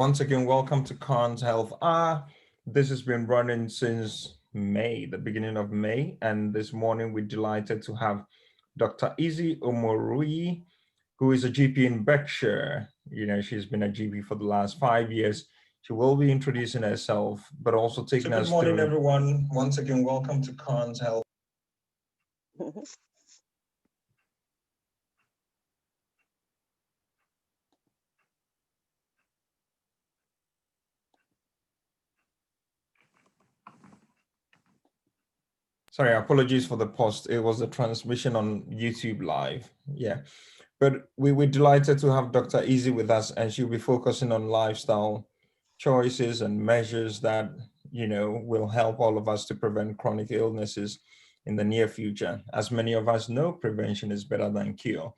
Once again, welcome to CAHN Health Hour. This has been running since May, the beginning of May, and this morning we're delighted to have Dr. Izzy Omoruyi, who is a GP in Berkshire. You know, she's been a GP for the last 5 years. She will be introducing herself, but also taking us through. Good morning, everyone. Once again, welcome to CAHN Health. Sorry, apologies for the post. It was a transmission on YouTube Live. Yeah, but we're delighted to have Dr. Izzy with us, and she'll be focusing on lifestyle choices and measures that, you know, will help all of us to prevent chronic illnesses in the near future. As many of us know, prevention is better than cure.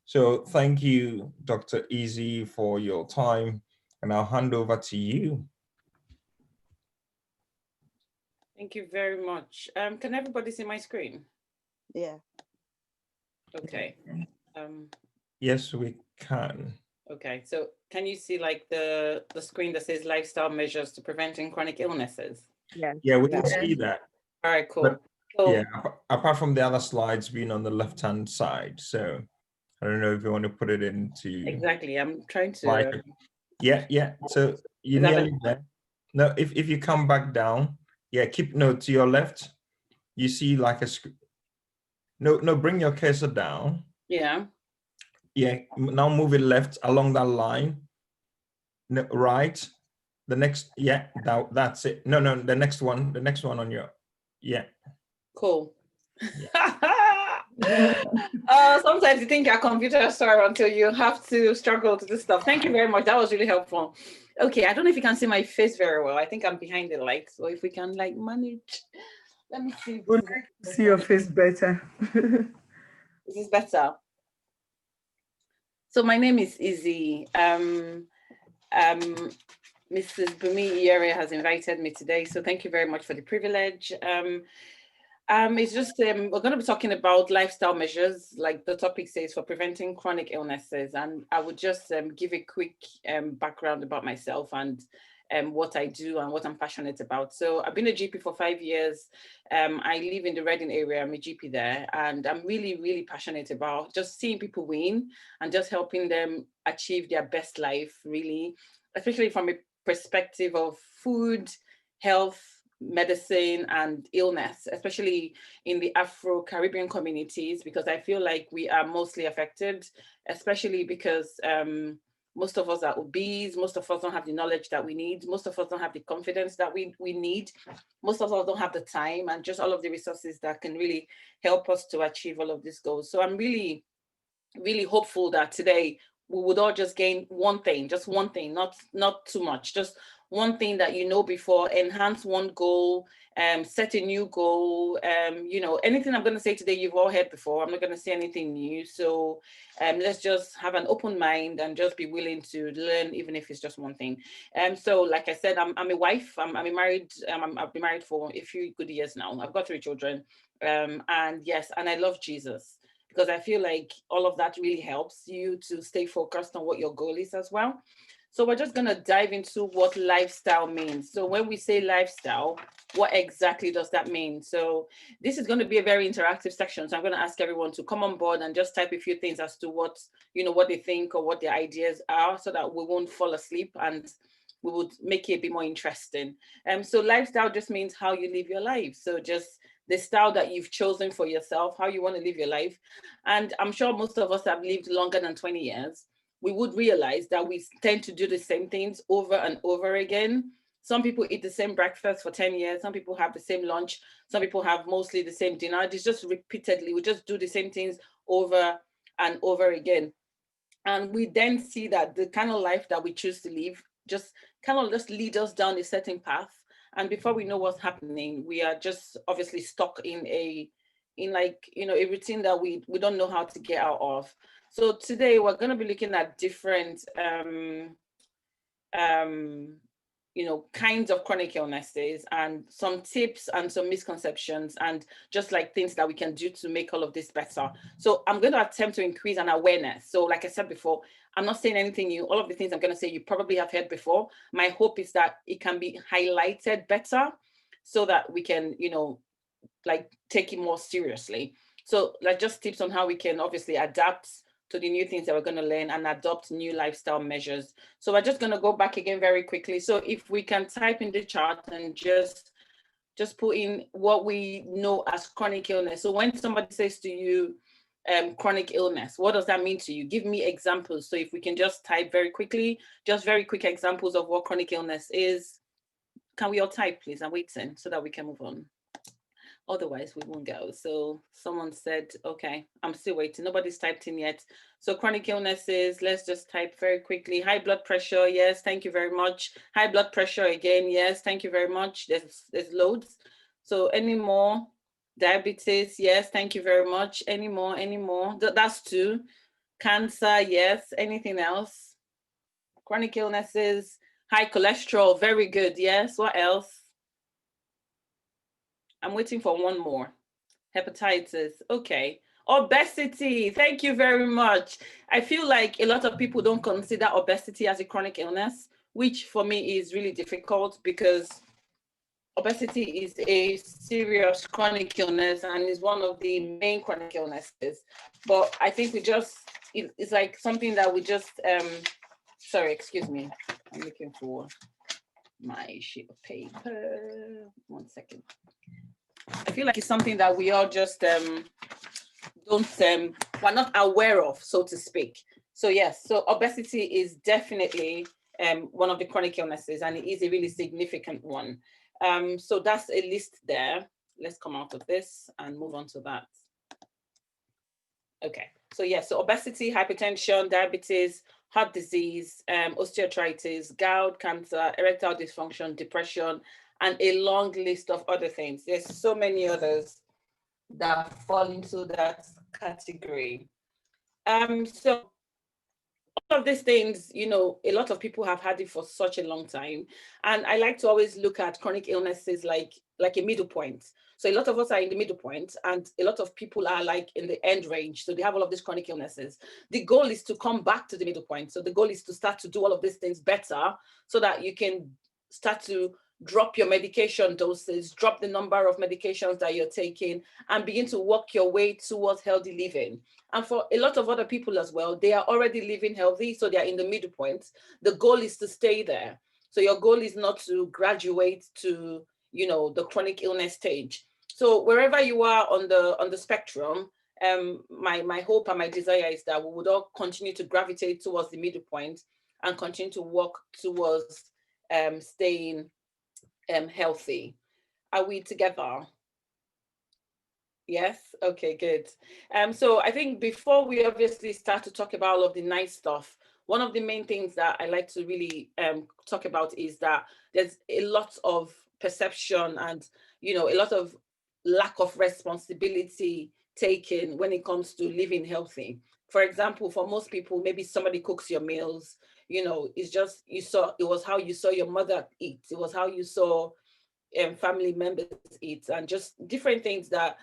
So thank you, Dr. Izzy, for your time, and I'll hand over to you. Thank you very much. Can everybody see my screen? Yeah. Okay. Yes, we can. Okay, so can you see like the screen that says lifestyle measures to preventing chronic illnesses? Yeah, we can see that. All right, cool. But, yeah, apart from the other slides being on the left-hand side. So I don't know if you want to put it into. Exactly, I'm trying to. Yeah. So you're nearly there. No, if you come back down, yeah, to your left. You see like a screen. No, bring your cursor down. Yeah. Yeah, now move it left along that line. No, right. The next, yeah, that's it. No, the next one on your, yeah. Cool. Sometimes you think your computer is sorry until you have to struggle to do stuff. Thank you very much. That was really helpful. Okay, I don't know if you can see my face very well. I think I'm behind the light. So if we can like manage, let me see. We'd like to see your face better. Is this better? So my name is Izzy. Mrs. Bumi Iyere has invited me today. So thank you very much for the privilege. It's just, we're going to be talking about lifestyle measures, like the topic says, for preventing chronic illnesses. And I would just give a quick background about myself and what I do and what I'm passionate about. So I've been a GP for 5 years. I live in the Reading area. I'm a GP there. And I'm really, really passionate about just seeing people win and just helping them achieve their best life, really, especially from a perspective of food, health, medicine and illness, especially in the Afro-Caribbean communities, because I feel like we are mostly affected, especially because most of us are obese, most of us don't have the knowledge that we need, most of us don't have the confidence that we need, most of us don't have the time and just all of the resources that can really help us to achieve all of these goals. So I'm really, really hopeful that today we would all just gain one thing, just one thing, not too much, just one thing that you know before, enhance one goal, set a new goal. Anything I'm going to say today, you've all heard before. I'm not going to say anything new. So let's just have an open mind and just be willing to learn, even if it's just one thing. So like I said, I'm a wife. I'm married. I've been married for a few good years now. I've got 3 children. And yes, and I love Jesus, because I feel like all of that really helps you to stay focused on what your goal is as well. So we're just going to dive into what lifestyle means. So when we say lifestyle, what exactly does that mean? So this is going to be a very interactive section. So I'm going to ask everyone to come on board and just type a few things as to what they think or what their ideas are, so that we won't fall asleep and we would make it a bit more interesting. So lifestyle just means how you live your life. So just the style that you've chosen for yourself, how you want to live your life. And I'm sure most of us have lived longer than 20 years. We would realize that we tend to do the same things over and over again. Some people eat the same breakfast for 10 years. Some people have the same lunch. Some people have mostly the same dinner. It's just repeatedly, we just do the same things over and over again. And we then see that the kind of life that we choose to live just kind of just lead us down a certain path. And before we know what's happening, we are just obviously stuck in a routine that we don't know how to get out of. So today we're going to be looking at different kinds of chronic illnesses and some tips and some misconceptions and just like things that we can do to make all of this better. So I'm going to attempt to increase an awareness. So like I said before, I'm not saying anything new. All of the things I'm going to say, you probably have heard before. My hope is that it can be highlighted better so that we can, like take it more seriously. So like just tips on how we can obviously adapt to the new things that we're going to learn and adopt new lifestyle measures. So we're just going to go back again very quickly. So if we can type in the chart and just put in what we know as chronic illness. So when somebody says to you, chronic illness, what does that mean to you? Give me examples. So if we can just type very quickly, just very quick examples of what chronic illness is. Can we all type, please? I'm waiting so that we can move on. Otherwise, we won't go. So someone said, okay, I'm still waiting. Nobody's typed in yet. So chronic illnesses, let's just type very quickly. High blood pressure, yes, thank you very much. High blood pressure again, yes, thank you very much. There's loads. So any more? Diabetes, yes, thank you very much. Any more? That's 2. Cancer, yes. Anything else? Chronic illnesses, high cholesterol, very good, yes. What else? I'm waiting for one more. Hepatitis, okay. Obesity, thank you very much. I feel like a lot of people don't consider obesity as a chronic illness, which for me is really difficult because obesity is a serious chronic illness and is one of the main chronic illnesses. But I think it's like something that we just, sorry, excuse me. I'm looking for my sheet of paper. 1 second. I feel like it's something that we all just we're not aware of, so to speak. So yes, so obesity is definitely one of the chronic illnesses, and it is a really significant one. So that's a list there. Let's come out of this and move on to that. Okay, so yes, so obesity, hypertension, diabetes, heart disease, osteoarthritis, gout, cancer, erectile dysfunction, depression, and a long list of other things. There's so many others that fall into that category. So all of these things, a lot of people have had it for such a long time. And I like to always look at chronic illnesses like a middle point. So a lot of us are in the middle point and a lot of people are like in the end range. So they have all of these chronic illnesses. The goal is to come back to the middle point. So the goal is to start to do all of these things better so that you can start to drop your medication doses, drop the number of medications that you're taking, and begin to work your way towards healthy living. And for a lot of other people as well, they are already living healthy, so they are in the middle point. The goal is to stay there. So your goal is not to graduate to, the chronic illness stage. So wherever you are on the spectrum, my hope and my desire is that we would all continue to gravitate towards the middle point and continue to work towards staying healthy. Are we together? Yes, okay, good. So I think before we obviously start to talk about all of the nice stuff, one of the main things that I like to really talk about is that there's a lot of perception and a lot of lack of responsibility taken when it comes to living healthy. For example, for most people, maybe somebody cooks your meals, it's just it was how you saw your mother eat, it was how you saw family members eat, and just different things that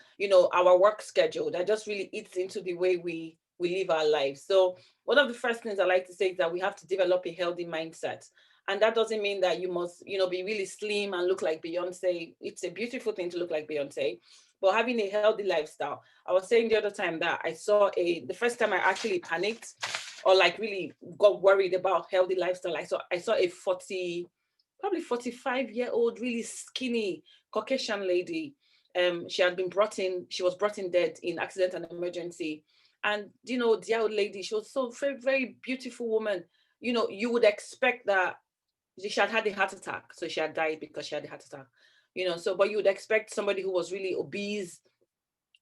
our work schedule that just really eats into the way we live our lives. So one of the first things I like to say is that we have to develop a healthy mindset. And that doesn't mean that you must be really slim and look like Beyonce. It's a beautiful thing to look like Beyonce, but having a healthy lifestyle. I was saying the other time that the first time I actually panicked or like really got worried about healthy lifestyle, I saw a probably 45-year-old, really skinny Caucasian lady. She was brought in dead in accident and emergency. And, the old lady, she was so very, very beautiful woman. You would expect that she had had a heart attack. So she had died because she had a heart attack, but you would expect somebody who was really obese,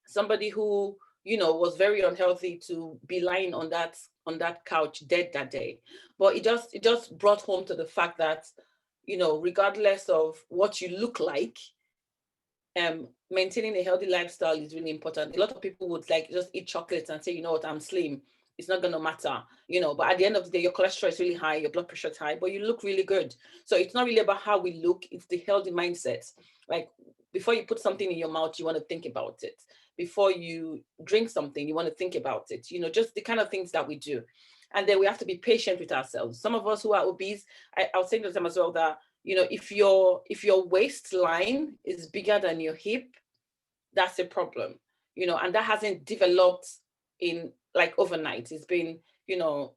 somebody who, was very unhealthy to be lying on that couch dead that day. But it just brought home to the fact that, regardless of what you look like, maintaining a healthy lifestyle is really important. A lot of people would like just eat chocolates and say, I'm slim. it's not going to matter, but at the end of the day, your cholesterol is really high, your blood pressure is high, but you look really good. So it's not really about how we look, it's the healthy mindset. Like before you put something in your mouth, you want to think about it. Before you drink something, you want to think about it, just the kind of things that we do. And then we have to be patient with ourselves. Some of us who are obese, I was saying to them as well that, if your waistline is bigger than your hip, that's a problem, and that hasn't developed in like overnight. It's been, a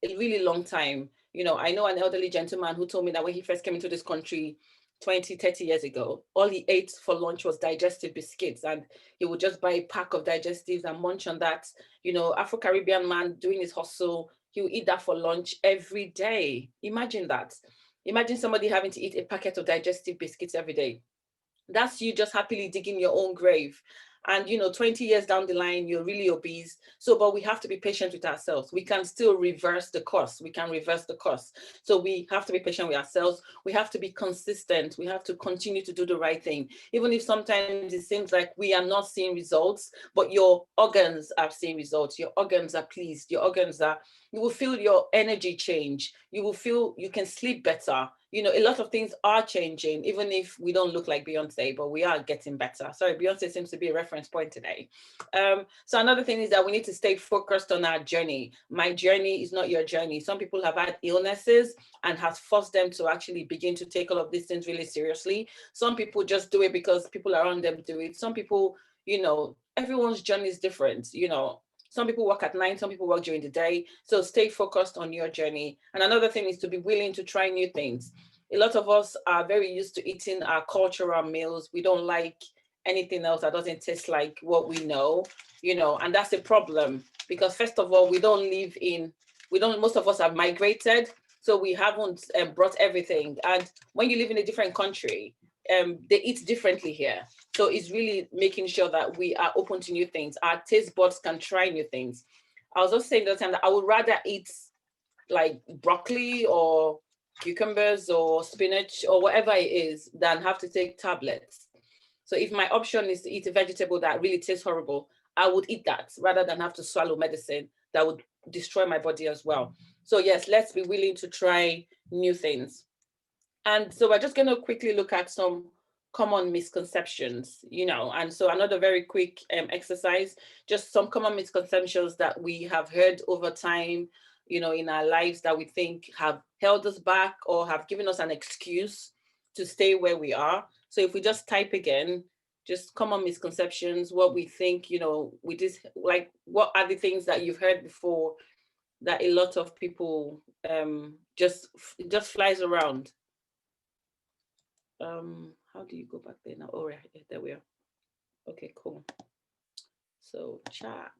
really long time. I know an elderly gentleman who told me that when he first came into this country 20, 30 years ago, all he ate for lunch was digestive biscuits, and he would just buy a pack of digestives and munch on that. Afro-Caribbean man doing his hustle, he would eat that for lunch every day. Imagine that. Imagine somebody having to eat a packet of digestive biscuits every day. That's you just happily digging your own grave. And 20 years down the line, you're really obese. But we have to be patient with ourselves. We can still reverse the course. We can reverse the course. So we have to be patient with ourselves. We have to be consistent. We have to continue to do the right thing. Even if sometimes it seems like we are not seeing results, but your organs are seeing results. Your organs are pleased. Your organs are, you will feel your energy change. You will feel you can sleep better. A lot of things are changing, even if we don't look like Beyonce, but we are getting better. Sorry, Beyonce seems to be a reference point today. So another thing is that we need to stay focused on our journey. My journey is not your journey. Some people have had illnesses and has forced them to actually begin to take all of these things really seriously. Some people just do it because people around them do it. Some people, everyone's journey is different, Some people work at night, some people work during the day. So stay focused on your journey. And another thing is to be willing to try new things. A lot of us are very used to eating our cultural meals. We don't like anything else that doesn't taste like what we know, and that's a problem because first of all, most of us have migrated. So we haven't brought everything. And when you live in a different country, they eat differently here. So it's really making sure that we are open to new things. Our taste buds can try new things. I was also saying the time that I would rather eat like broccoli or cucumbers or spinach or whatever it is than have to take tablets. So if my option is to eat a vegetable that really tastes horrible, I would eat that rather than have to swallow medicine that would destroy my body as well. So yes, let's be willing to try new things. And so we're just going to quickly look at some common misconceptions, and so another very quick exercise, just some common misconceptions that we have heard over time, in our lives that we think have held us back or have given us an excuse to stay where we are. So if we just type again, just common misconceptions, what we think, we just like, what are the things that you've heard before that a lot of people just flies around. How do you go back there now? Oh, yeah, there we are. Okay, cool. So chats.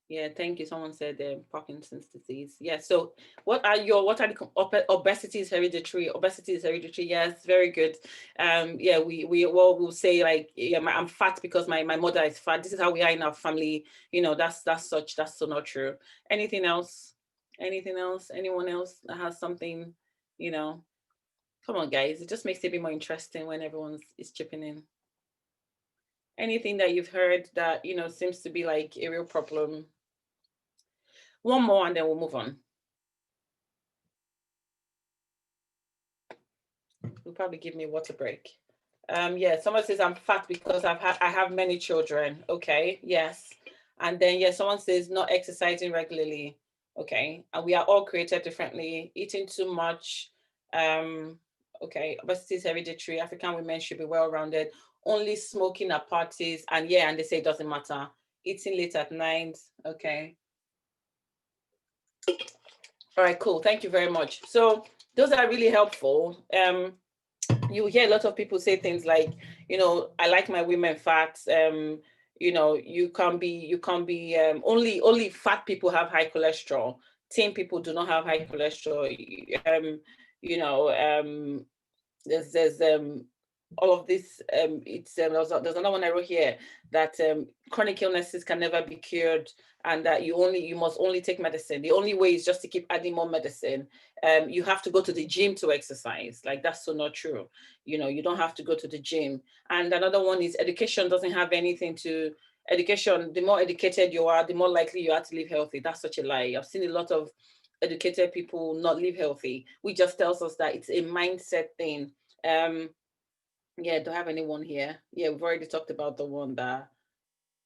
Yeah, thank you. Someone said Parkinson's disease. Yeah. So what are the obesity is hereditary? Obesity is hereditary. Yes, very good. Yeah, we all will say like, yeah, I'm fat because my mother is fat. This is how we are in our family. That's so not true. Anything else? Anything else? Anyone else that has something? Come on, guys. It just makes it a bit more interesting when everyone is chipping in. Anything that you've heard that, seems to be like a real problem? One more and then we'll move on. You'll probably give me a water break. Yeah, someone says I'm fat because I have many children. Okay, yes. And then, yeah, someone says not exercising regularly. Okay, and we are all created differently. Eating too much. Okay, obesity is hereditary. African women should be well-rounded. Only smoking at parties, and they say it doesn't matter. Eating late at night. Okay. All right, cool. Thank you very much. So those are really helpful. You hear a lot of people say things like, I like my women fat. You can't be only fat people have high cholesterol. Thin people do not have high cholesterol. There's all of this. There's another one I wrote here that chronic illnesses can never be cured, and that you must only take medicine. The only way is just to keep adding more medicine. You have to go to the gym to exercise. Like, that's so not true. You don't have to go to the gym. And another one is education doesn't have anything to education, the more educated you are, the more likely you are to live healthy. That's such a lie. I've seen a lot of educated people not live healthy, which just tells us that it's a mindset thing. Yeah, do I have anyone here? Yeah, we've already talked about the one that,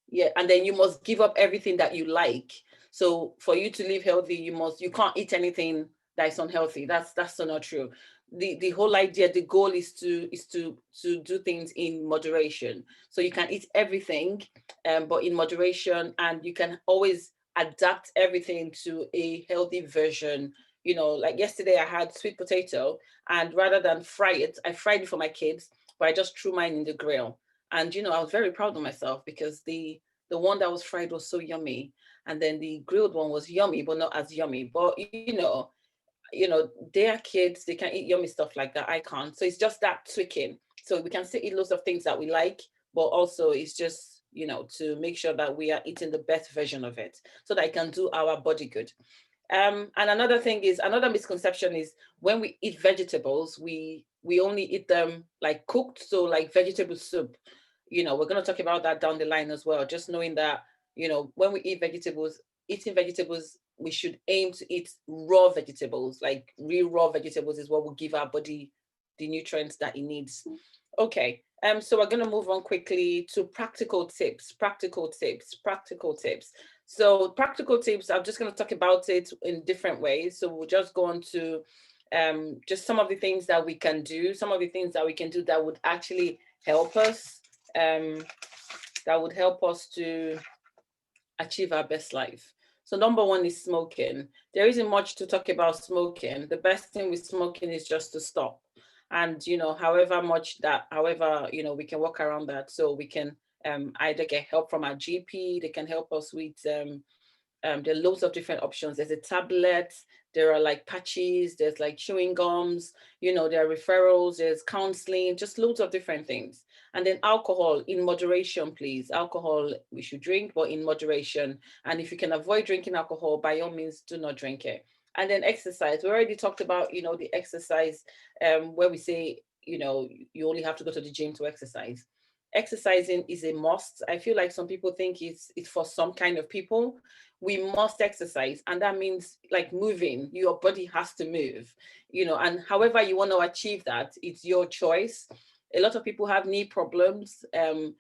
yeah, and then you must give up everything that you like. So for you to live healthy, you can't eat anything that is unhealthy. That's so not true. The whole idea, the goal is to do things in moderation. So you can eat everything, but in moderation, and you can always adapt everything to a healthy version. You know, like yesterday I had sweet potato, and rather than fry it, I fried it for my kids, but I just threw mine in the grill. And you know, I was very proud of myself because the one that was fried was so yummy, and then the grilled one was yummy, but not as yummy. But you know, they are kids, they can eat yummy stuff like that. I can't. So it's just that tweaking. So we can still eat lots of things that we like, but also it's just, you know, to make sure that we are eating the best version of it so that it can do our body good. And another thing is, another misconception is when we eat vegetables, we only eat them like cooked. So like vegetable soup, you know, we're going to talk about that down the line as well. Just knowing that, you know, when we eat vegetables, eating vegetables, we should aim to eat raw vegetables. Like real raw vegetables is what will give our body the nutrients that it needs. Okay. So we're going to move on quickly to practical tips. So practical tips, I'm just going to talk about it in different ways. So we'll just go on to just some of the things that we can do, that would actually help us, to achieve our best life. So number one is smoking. There isn't much to talk about smoking. The best thing with smoking is just to stop. And, you know, however, you know, we can work around that. So we can either get help from our GP, they can help us with, there are loads of different options. There's a tablet, there are like patches, there's like chewing gums, you know, there are referrals, there's counseling, just loads of different things. And then alcohol in moderation, please. Alcohol, we should drink, but in moderation. And if you can avoid drinking alcohol, by all means, do not drink it. And then exercise. We already talked about, you know, the exercise where we say, you know, you only have to go to the gym to exercise. Exercising is a must. I feel like some people think it's for some kind of people. We must exercise, and that means like moving. Your body has to move, you know, and however you want to achieve that, it's your choice. A lot of people have knee problems,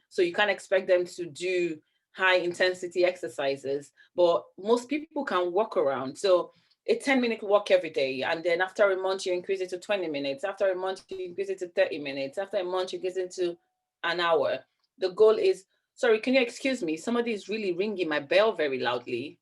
so you can't expect them to do high intensity exercises, but most people can walk around. So a 10-minute walk every day, and then after a month you increase it to 20 minutes, after a month you increase it to 30 minutes, after a month you increase it to an hour. The goal is, sorry, can you excuse me? Somebody is really ringing my bell very loudly.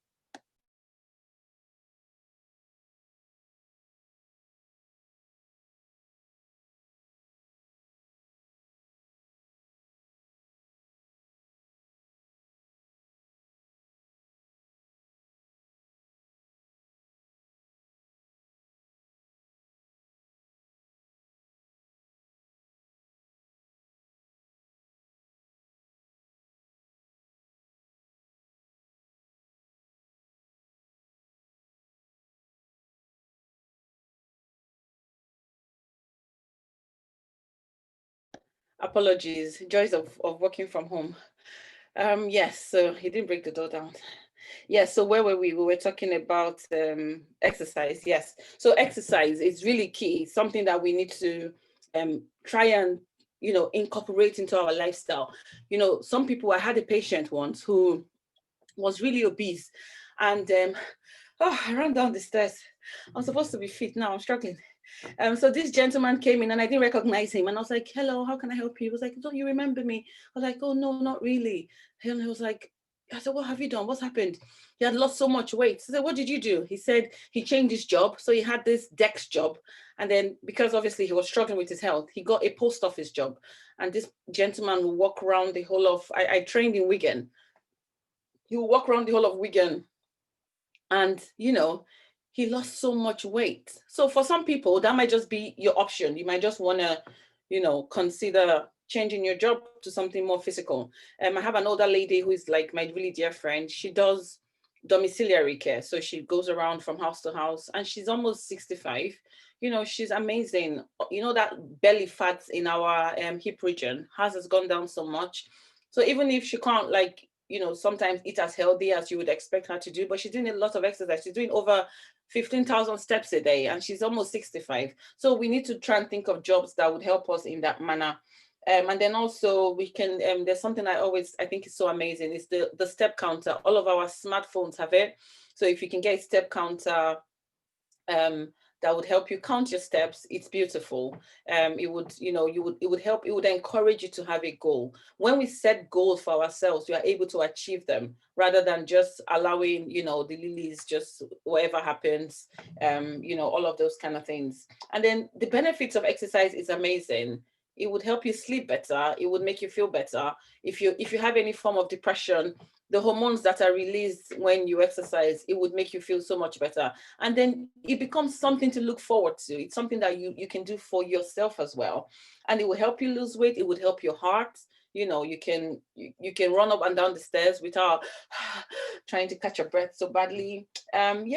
Apologies, joys of working from home. Yes, so he didn't break the door down. Yes, so where were we? We were talking about exercise. Yes, so exercise is really key, something that we need to try and, you know, incorporate into our lifestyle. You know, some people, I had a patient once who was really obese, and I ran down the stairs. I'm supposed to be fit, now I'm struggling. So this gentleman came in and I didn't recognize him. And I was like, hello, how can I help you? He was like, don't you remember me? I was like, oh, no, not really. And he was like, I said, what have you done? What's happened? He had lost so much weight. I said, what did you do? He said he changed his job. So he had this desk job. And then because obviously he was struggling with his health, he got a post office job. And this gentleman will walk around the whole of, I trained in Wigan. He will walk around the whole of Wigan. And, you know, he lost so much weight. So for some people, that might just be your option. You might just want to, you know, consider changing your job to something more physical. I have an older lady who is like my really dear friend. She does domiciliary care. So she goes around from house to house, and she's almost 65. You know, she's amazing. You know, that belly fat in our hip region has gone down so much. So even if she can't like sometimes eat as healthy as you would expect her to do, but she's doing a lot of exercise. She's doing over 15,000 steps a day, and she's almost 65. So we need to try and think of jobs that would help us in that manner. And then also we can, there's something I think is so amazing, is the step counter. All of our smartphones have it. So if you can get a step counter, that would help you count your steps, it's beautiful. It would encourage you to have a goal. When we set goals for ourselves, we are able to achieve them rather than just allowing, the lilies, just whatever happens, all of those kind of things. And then the benefits of exercise is amazing. It would help you sleep better. It would make you feel better. If you have any form of depression, the hormones that are released when you exercise, it would make you feel so much better. And then it becomes something to look forward to. It's something that you can do for yourself as well. And it will help you lose weight. It would help your heart. You can run up and down the stairs without trying to catch your breath so badly. And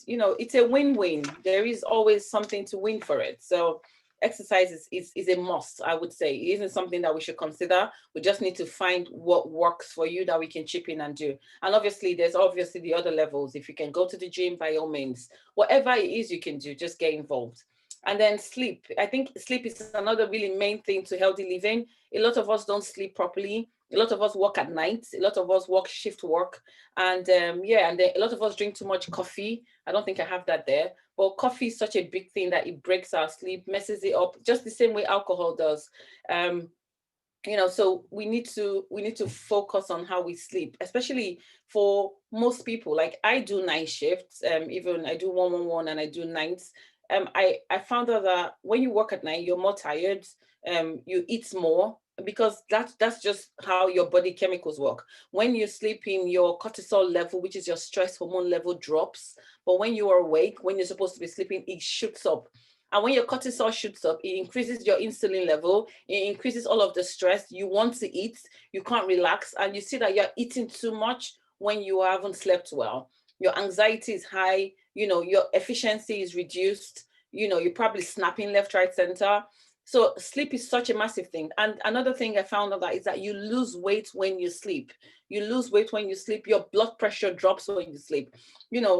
it's a win-win. There is always something to win for it. So exercise is a must, I would say. It isn't something that we should consider. We just need to find what works for you that we can chip in and do. And obviously, there's the other levels. If you can go to the gym, by all means, whatever it is you can do, just get involved. And then sleep. I think sleep is another really main thing to healthy living. A lot of us don't sleep properly. A lot of us work at night. A lot of us work shift work. And and then a lot of us drink too much coffee. I don't think I have that there. But coffee is such a big thing that it breaks our sleep, messes it up, just the same way alcohol does. So we need to focus on how we sleep, especially for most people. Like I do night shifts, even I do 111 and I do nights. I found out that when you work at night, you're more tired, you eat more, because that's just how your body chemicals work. When you're sleeping, your cortisol level, which is your stress hormone level, drops. But when you are awake, when you're supposed to be sleeping, it shoots up. And when your cortisol shoots up, it increases your insulin level, it increases all of the stress. You want to eat, you can't relax, and you see that you're eating too much when you haven't slept well. Your anxiety is high, your efficiency is reduced, you're probably snapping left, right, center. So sleep is such a massive thing. And another thing I found out is that you lose weight when you sleep. You lose weight when you sleep. Your blood pressure drops when you sleep.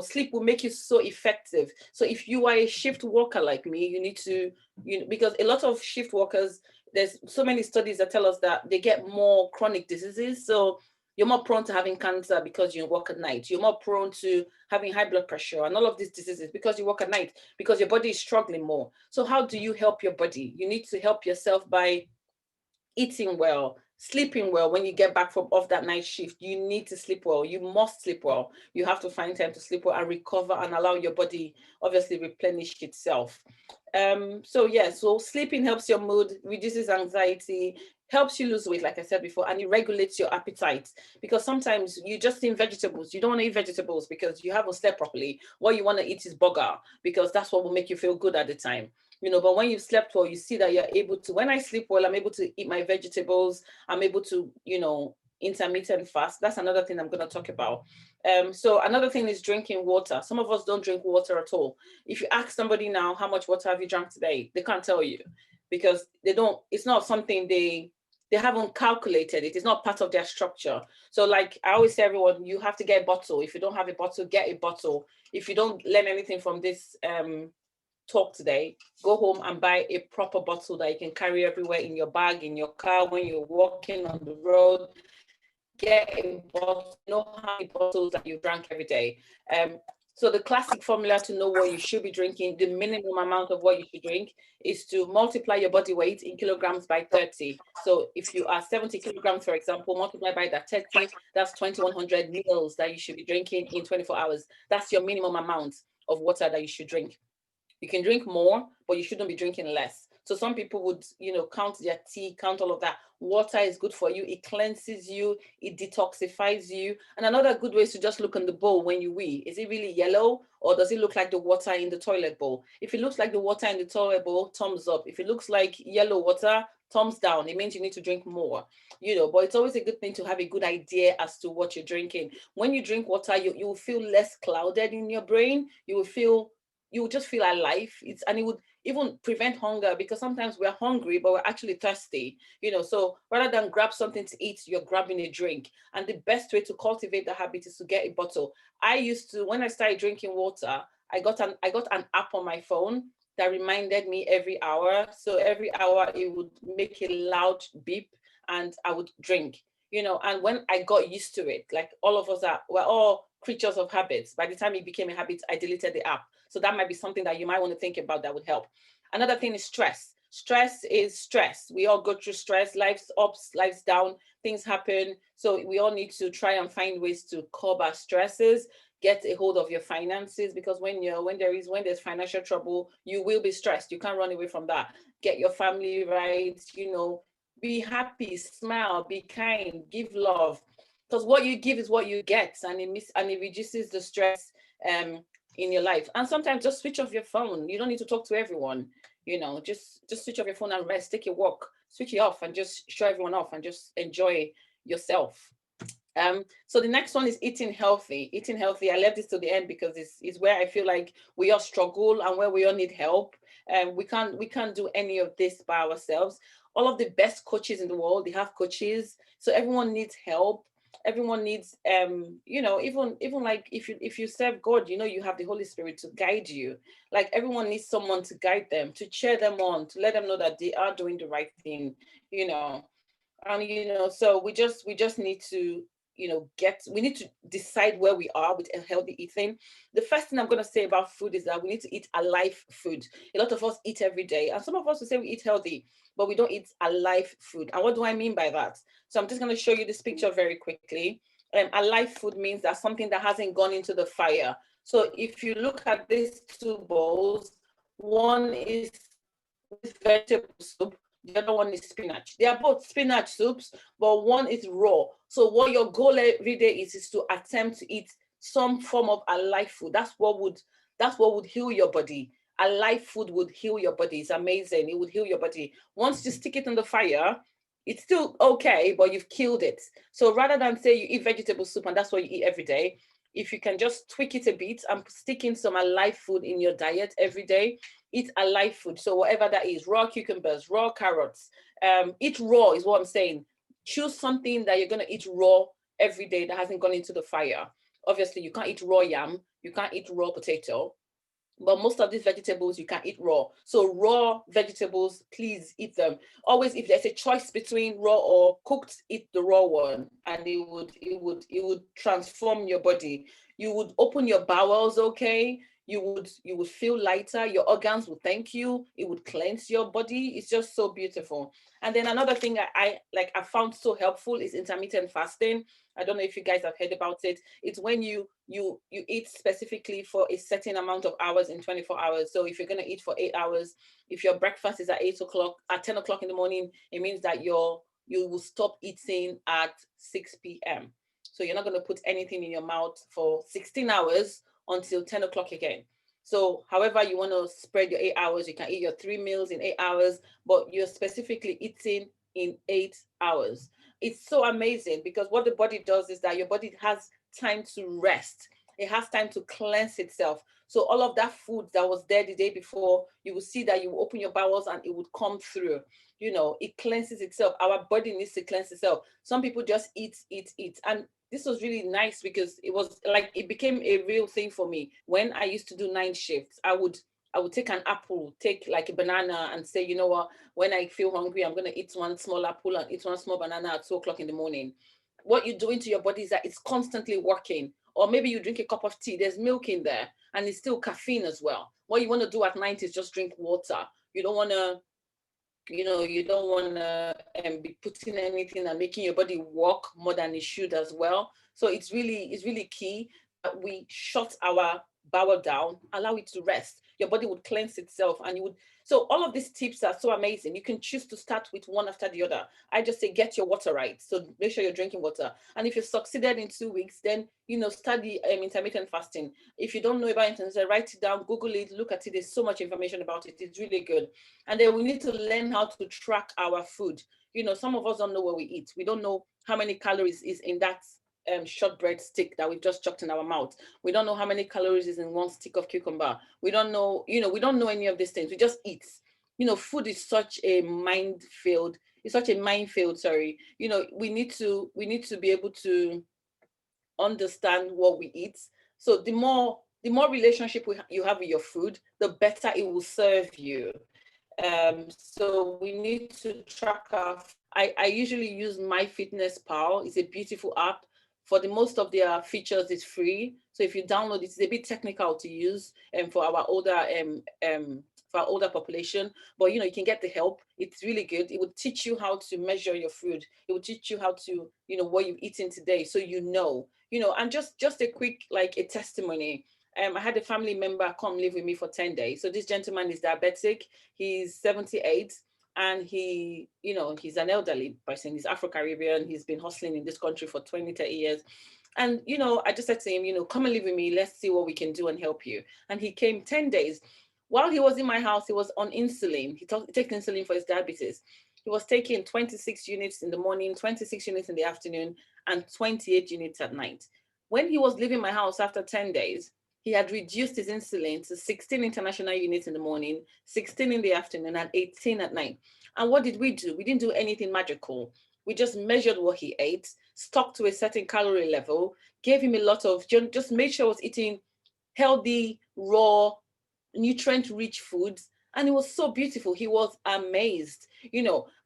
Sleep will make you so effective. So if you are a shift worker like me, you need to, because a lot of shift workers, there's so many studies that tell us that they get more chronic diseases. So you're more prone to having cancer because you work at night. You're more prone to having high blood pressure and all of these diseases because you work at night, because your body is struggling more. So how do you help your body? You need to help yourself by eating well, sleeping well. When you get back from off that night shift, you need to sleep well. You must sleep well. You have to find time to sleep well and recover and allow your body obviously replenish itself. So sleeping helps your mood, reduces anxiety, helps you lose weight, like I said before, and it regulates your appetite. Because sometimes you just eat vegetables. You don't want to eat vegetables because you haven't slept properly. What you want to eat is burger, because that's what will make you feel good at the time. But when you've slept well, you see that you're able to, when I sleep well, I'm able to eat my vegetables. I'm able to, intermittent fast. That's another thing I'm going to talk about. So another thing is drinking water. Some of us don't drink water at all. If you ask somebody now, how much water have you drank today? They can't tell you, because it's not something they haven't calculated it. It's not part of their structure. So like I always say, everyone, you have to get a bottle. If you don't have a bottle, get a bottle. If you don't learn anything from this talk today, go home and buy a proper bottle that you can carry everywhere, in your bag, in your car, when you're walking on the road. Get a bottle, know how many bottles that you drank every day. So the classic formula to know what you should be drinking, the minimum amount of what you should drink, is to multiply your body weight in kilograms by 30. So if you are 70 kilograms, for example, multiply by that 30, that's 2,100 mils that you should be drinking in 24 hours. That's your minimum amount of water that you should drink. You can drink more, but you shouldn't be drinking less. So some people would, count their tea, count all of that. Water is good for you. It cleanses you. It detoxifies you. And another good way is to just look in the bowl when you wee. Is it really yellow, or does it look like the water in the toilet bowl? If it looks like the water in the toilet bowl, thumbs up. If it looks like yellow water, thumbs down. It means you need to drink more, but it's always a good thing to have a good idea as to what you're drinking. When you drink water, you will feel less clouded in your brain. You will feel you would just feel alive. And it would even prevent hunger, because sometimes we're hungry, but we're actually thirsty, so rather than grab something to eat, you're grabbing a drink. And the best way to cultivate the habit is to get a bottle. I used to, when I started drinking water, I got an app on my phone that reminded me every hour. So every hour it would make a loud beep and I would drink, and when I got used to it, like all of us we're all creatures of habits. By the time it became a habit, I deleted the app. So that might be something that you might want to think about that would help. Another thing is stress. Stress is stress. We all go through stress, life's ups, life's down, things happen. So we all need to try and find ways to curb our stresses. Get a hold of your finances, because when there's financial trouble, you will be stressed. You can't run away from that. Get your family right, be happy, smile, be kind, give love, because what you give is what you get, and it reduces the stress in your life. And sometimes just switch off your phone. You don't need to talk to everyone. Just switch off your phone and rest. Take a walk, switch it off, and just show everyone off, and just enjoy yourself. So the next one is eating healthy. Eating healthy, I left this to the end because it's where I feel like we all struggle and where we all need help. We can't do any of this by ourselves. All of the best coaches in the world, they have coaches. So everyone needs help. Everyone needs, even like if you serve God, you have the Holy Spirit to guide you. Like everyone needs someone to guide them, to cheer them on, to let them know that they are doing the right thing, And so we just need to we need to decide where we are with a healthy eating. The first thing I'm going to say about food is that we need to eat alive food. A lot of us eat every day, and some of us will say we eat healthy, but we don't eat alive food. And what do I mean by that? So I'm just going to show you this picture very quickly. Alive food means that something that hasn't gone into the fire. So if you look at these two bowls, one is with vegetable soup, the other one is spinach. They are both spinach soups, but one is raw. So what your goal every day is to attempt to eat some form of alive food. That's what would heal your body. Alive food would heal your body. It's amazing. It would heal your body. Once you stick it in the fire, it's still okay, but you've killed it. So rather than say you eat vegetable soup and that's what you eat every day, if you can just tweak it a bit and stick in some alive food in your diet every day, eat alive food. So whatever that is, raw cucumbers, raw carrots, eat raw is what I'm saying. Choose something that you're going to eat raw every day that hasn't gone into the fire. Obviously, you can't eat raw yam. You can't eat raw potato. But most of these vegetables you can eat raw. So raw vegetables, please eat them. Always, if there's a choice between raw or cooked, eat the raw one, and it would transform your body. You would open your bowels, okay? You would feel lighter. Your organs will thank you. It would cleanse your body. It's just so beautiful. And then another thing I found so helpful is intermittent fasting. I don't know if you guys have heard about it. It's when you eat specifically for a certain amount of hours in 24 hours. So if you're going to eat for 8 hours, if your breakfast is at 8 o'clock, at 10 o'clock in the morning, it means that you will stop eating at 6 p.m. So you're not going to put anything in your mouth for 16 hours until 10 o'clock again. So however you want to spread your 8 hours, you can eat your 3 meals in 8 hours, but you're specifically eating in 8 hours. It's so amazing because what the body does is that your body has time to rest. It has time to cleanse itself. So all of that food that was there the day before, you will see that you will open your bowels and it would come through. It cleanses itself. Our body needs to cleanse itself. Some people just eat. And this was really nice because it became a real thing for me. When I used to do 9 shifts, I would take an apple, take like a banana and say, you know what, when I feel hungry, I'm going to eat one small apple and eat one small banana at 2 o'clock in the morning. What you're doing to your body is that it's constantly working. Or maybe you drink a cup of tea, there's milk in there and it's still caffeine as well. What you want to do at night is just drink water. You don't want to be putting anything and making your body work more than it should as well. So it's really key that we shut our bowel down, allow it to rest. Your body would cleanse itself so all of these tips are so amazing. You can choose to start with one after the other. I just say get your water right. So make sure you're drinking water. And if you've succeeded in 2 weeks, then study intermittent fasting. If you don't know about intermittent, write it down, Google it, look at it. There's so much information about it. It's really good. And then we need to learn how to track our food. Some of us don't know what we eat. We don't know how many calories is in that shortbread stick that we've just chucked in our mouth. We don't know how many calories is in one stick of cucumber. We don't know, we don't know any of these things. We just eat. Food is such a minefield. It's such a minefield, sorry. We need to be able to understand what we eat. So the more relationship you have with your food, the better it will serve you. So we need to track I usually use MyFitnessPal. It's a beautiful app. For the most of their features, it's free. So if you download it, it's a bit technical to use for our older population, but you can get the help. It's really good. It will teach you how to measure your food. It will teach you how to, what you've eaten today, so and just a quick, like a testimony. I had a family member come live with me for 10 days. So this gentleman is diabetic. He's 78. And he's an elderly person. He's Afro-Caribbean. He's been hustling in this country for 20, 30 years. And, I just said to him, come and live with me. Let's see what we can do and help you. And he came 10 days. While he was in my house, he was on insulin. He takes insulin for his diabetes. He was taking 26 units in the morning, 26 units in the afternoon, and 28 units at night. When he was leaving my house after 10 days, he had reduced his insulin to 16 international units in the morning, 16 in the afternoon, and 18 at night. And what did we do? We didn't do anything magical. We just measured what he ate, stuck to a certain calorie level, gave him a lot of, just made sure he was eating healthy, raw, nutrient-rich foods. And it was so beautiful. He was amazed,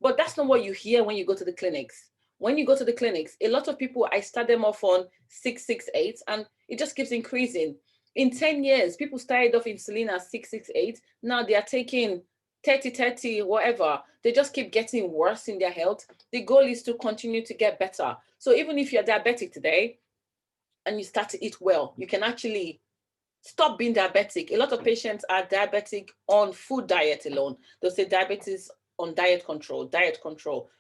but that's not what you hear when you go to the clinics. When you go to the clinics, a lot of people, I start them off on 668, and it just keeps increasing. In 10 years, people started off insulin at 668. Now they are taking 30, whatever. They just keep getting worse in their health. The goal is to continue to get better. So even if you're diabetic today and you start to eat well, you can actually stop being diabetic. A lot of patients are diabetic on food diet alone. They'll say diabetes on diet control.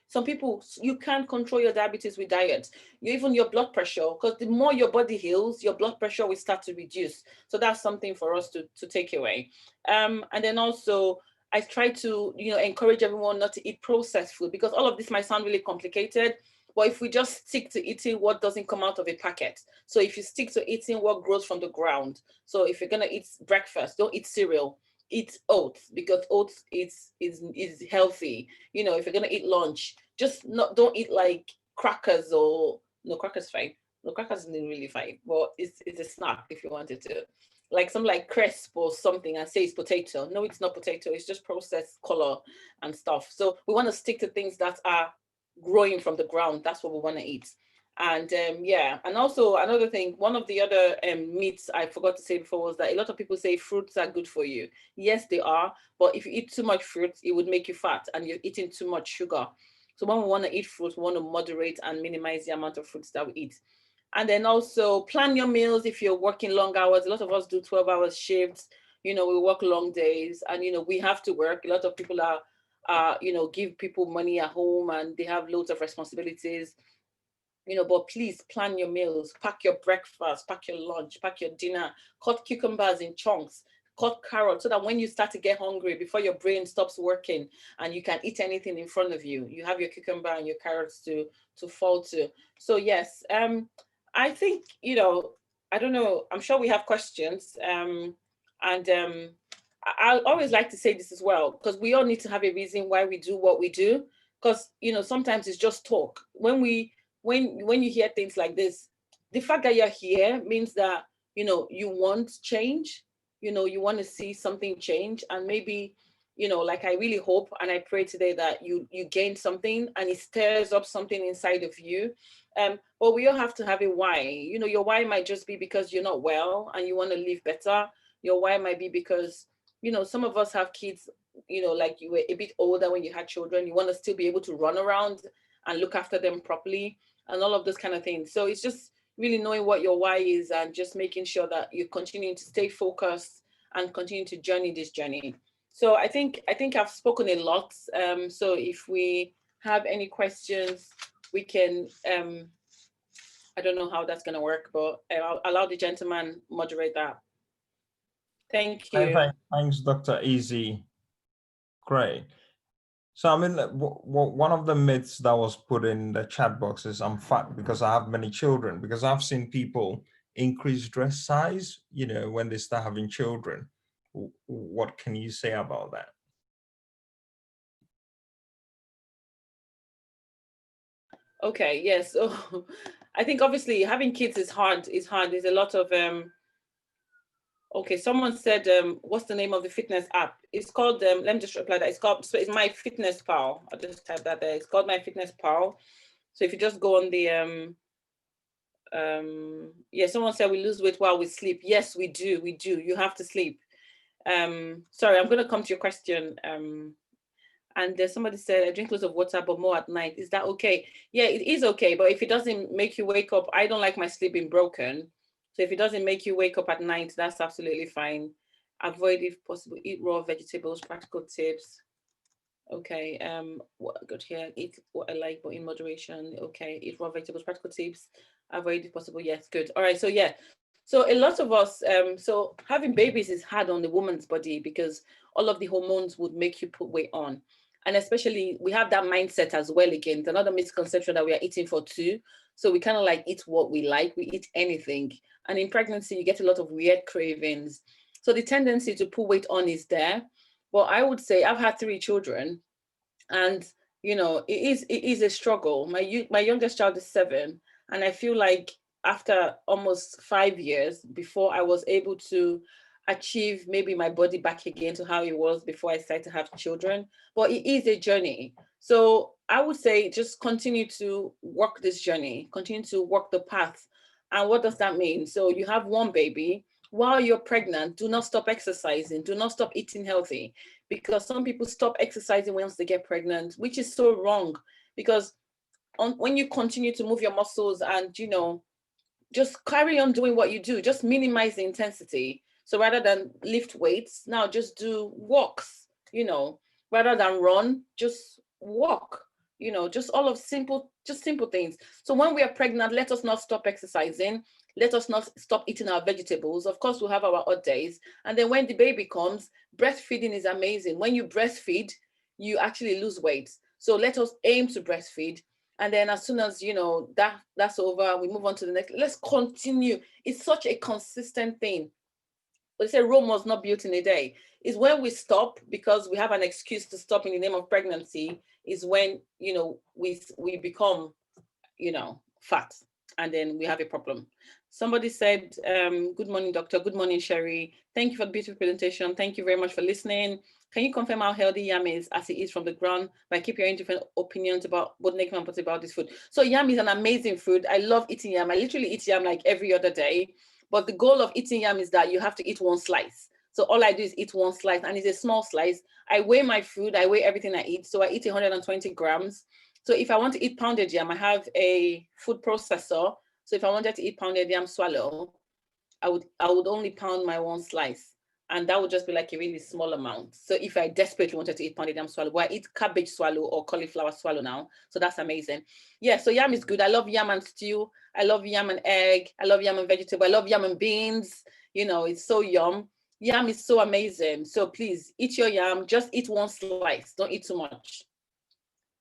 Some people, you can't control your diabetes with diet. Even your blood pressure, because the more your body heals, your blood pressure will start to reduce. So that's something for us to take away. And then also, I try to encourage everyone not to eat processed food, because all of this might sound really complicated. But if we just stick to eating what doesn't come out of a packet, so if you stick to eating what grows from the ground, so if you're gonna eat breakfast, don't eat cereal, eat oats, because oats is healthy. If you're gonna eat lunch, don't eat like crackers or no crackers fine. No, crackers isn't really fine, but it's a snack if you wanted to. Like some like crisp or something and say it's potato. No, it's not potato, it's just processed color and stuff. So we want to stick to things that are growing from the ground. That's what we want to eat. And and also another thing, one of the other myths I forgot to say before was that a lot of people say fruits are good for you. Yes, they are, but if you eat too much fruit, it would make you fat, and you're eating too much sugar. So when we want to eat fruit, we want to moderate and minimize the amount of fruits that we eat. And then also plan your meals if you're working long hours. A lot of us do 12-hour shifts. We work long days, and we have to work. A lot of people are give people money at home, and they have loads of responsibilities. But please plan your meals, pack your breakfast, pack your lunch, pack your dinner, cut cucumbers in chunks, cut carrots, so that when you start to get hungry, before your brain stops working and you can eat anything in front of you, you have your cucumber and your carrots to fall to. So yes, I think, I don't know, I'm sure we have questions. I always like to say this as well, because we all need to have a reason why we do what we do. Because, sometimes it's just talk. When you hear things like this, the fact that you're here means that, you want change, you want to see something change. And maybe, like I really hope and I pray today that you gain something and it stirs up something inside of you. But we all have to have a why. Your why might just be because you're not well and you want to live better. Your why might be because, some of us have kids, like you were a bit older when you had children. You want to still be able to run around and look after them properly and all of those kind of things. So it's just really knowing what your why is and just making sure that you're continuing to stay focused and continue to journey this journey. So I think I've spoken a lot. So if we have any questions, we can, I don't know how that's going to work, but I'll allow the gentleman moderate that. Thank you. Thanks, Dr. Izzy. Great. So, I mean, one of the myths that was put in the chat box is I'm fat because I have many children, because I've seen people increase dress size, when they start having children. What can you say about that? Okay, yes. So I think obviously having kids is hard. There's a lot of okay, someone said what's the name of the fitness app? It's called let me just reply that. It's My Fitness Pal. I'll just type that there. It's called My Fitness Pal. So if you just go on the yeah, someone said we lose weight while we sleep. Yes, we do. You have to sleep. Sorry, I'm gonna come to your question. And there's somebody said I drink lots of water but more at night. Is that okay? Yeah, it is okay, but if it doesn't make you wake up, I don't like my sleep being broken. So if it doesn't make you wake up at night, that's absolutely fine. Avoid if possible, eat raw vegetables, practical tips. Okay, what I got here, eat what I like, but in moderation. Okay, eat raw vegetables, practical tips, avoid if possible. Yes, good. All right, so yeah. So a lot of us, so having babies is hard on the woman's body because all of the hormones would make you put weight on. And especially we have that mindset as well again. It's another misconception that we are eating for two. So we kind of like eat what we like, we eat anything. And in pregnancy, you get a lot of weird cravings. So the tendency to put weight on is there. Well, I would say I've had 3 children, and it is a struggle. My youngest child is 7, and I feel like after almost 5 years before I was able to achieve maybe my body back again to how it was before I started to have children. But it is a journey. So I would say just continue to work this journey, continue to walk the path. And what does that mean? So you have 1 baby. While you're pregnant, do not stop exercising, do not stop eating healthy, because some people stop exercising once they get pregnant, which is so wrong. Because when you continue to move your muscles and just carry on doing what you do, just minimize the intensity. So rather than lift weights, now just do walks, rather than run, just walk, just all of simple things. So when we are pregnant, let us not stop exercising. Let us not stop eating our vegetables. Of course, we'll have our odd days. And then when the baby comes, breastfeeding is amazing. When you breastfeed, you actually lose weight. So let us aim to breastfeed. And then as soon as that's over, we move on to the next. Let's continue. It's such a consistent thing. But they say Rome was not built in a day. Is when we stop because we have an excuse to stop in the name of pregnancy, is when we become fat, and then we have a problem. Somebody said, good morning, doctor. Good morning, Sherry. Thank you for the beautiful presentation. Thank you very much for listening. Can you confirm how healthy yam is as it is from the ground? But I keep hearing different opinions about both negative and positive about this food. So yam is an amazing food. I love eating yam. I literally eat yam like every other day. But the goal of eating yam is that you have to eat 1 slice. So all I do is eat 1 slice, and it's a small slice. I weigh my food. I weigh everything I eat. So I eat 120 grams. So if I want to eat pounded yam, I have a food processor. So if I wanted to eat pounded yam swallow, I would only pound my 1 slice, and that would just be like a really small amount. So if I desperately wanted to eat pounded yam swallow, well, I eat cabbage swallow or cauliflower swallow now. So that's amazing. Yeah, so yam is good. I love yam and stew. I love yam and egg. I love yam and vegetable. I love yam and beans. It's so yum. Yam is so amazing. So please eat your yam. Just eat 1 slice. Don't eat too much.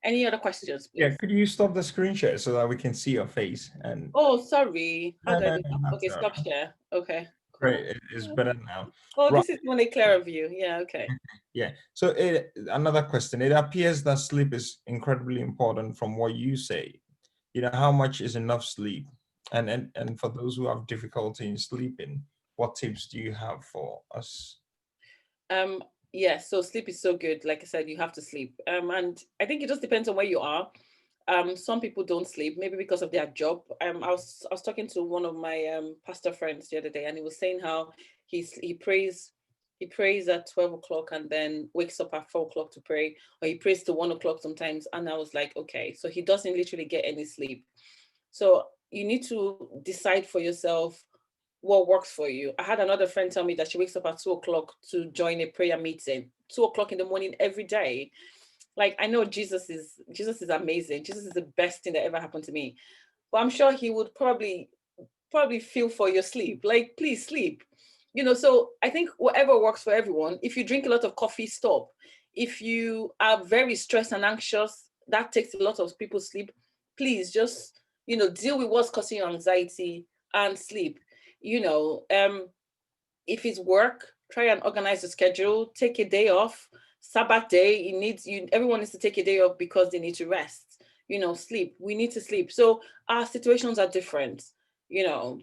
Any other questions, please? Yeah, could you stop the screen share so that we can see your face? And Oh, sorry. How do I do that? that's Okay, all stop right. share. Okay. Great, it's better now. Oh, Right. this is one a clearer view. Yeah, okay. Yeah. So another question. It appears that sleep is incredibly important from what you say. How much is enough sleep? And for those who have difficulty in sleeping, what tips do you have for us? Yeah, so sleep is so good. Like I said, you have to sleep. And I think it just depends on where you are. Some people don't sleep, maybe because of their job. I was talking to one of my pastor friends the other day, and he was saying how he prays at 12 o'clock and then wakes up at 4 o'clock to pray, or he prays to 1 o'clock sometimes. And I was like, okay, so he doesn't literally get any sleep. So you need to decide for yourself what works for you. I had another friend tell me that she wakes up at 2 o'clock to join a prayer meeting, 2 o'clock in the morning every day. Like, I know Jesus is amazing. Jesus is the best thing that ever happened to me. But I'm sure he would probably feel for your sleep. Like, please sleep. So I think whatever works for everyone. If you drink a lot of coffee, stop. if you are very stressed and anxious, that takes a lot of people's sleep. Please just, deal with what's causing your anxiety and sleep. If it's work, try and organize the schedule, take a day off. Sabbath day, everyone needs to take a day off because they need to rest. Sleep. We need to sleep. So our situations are different,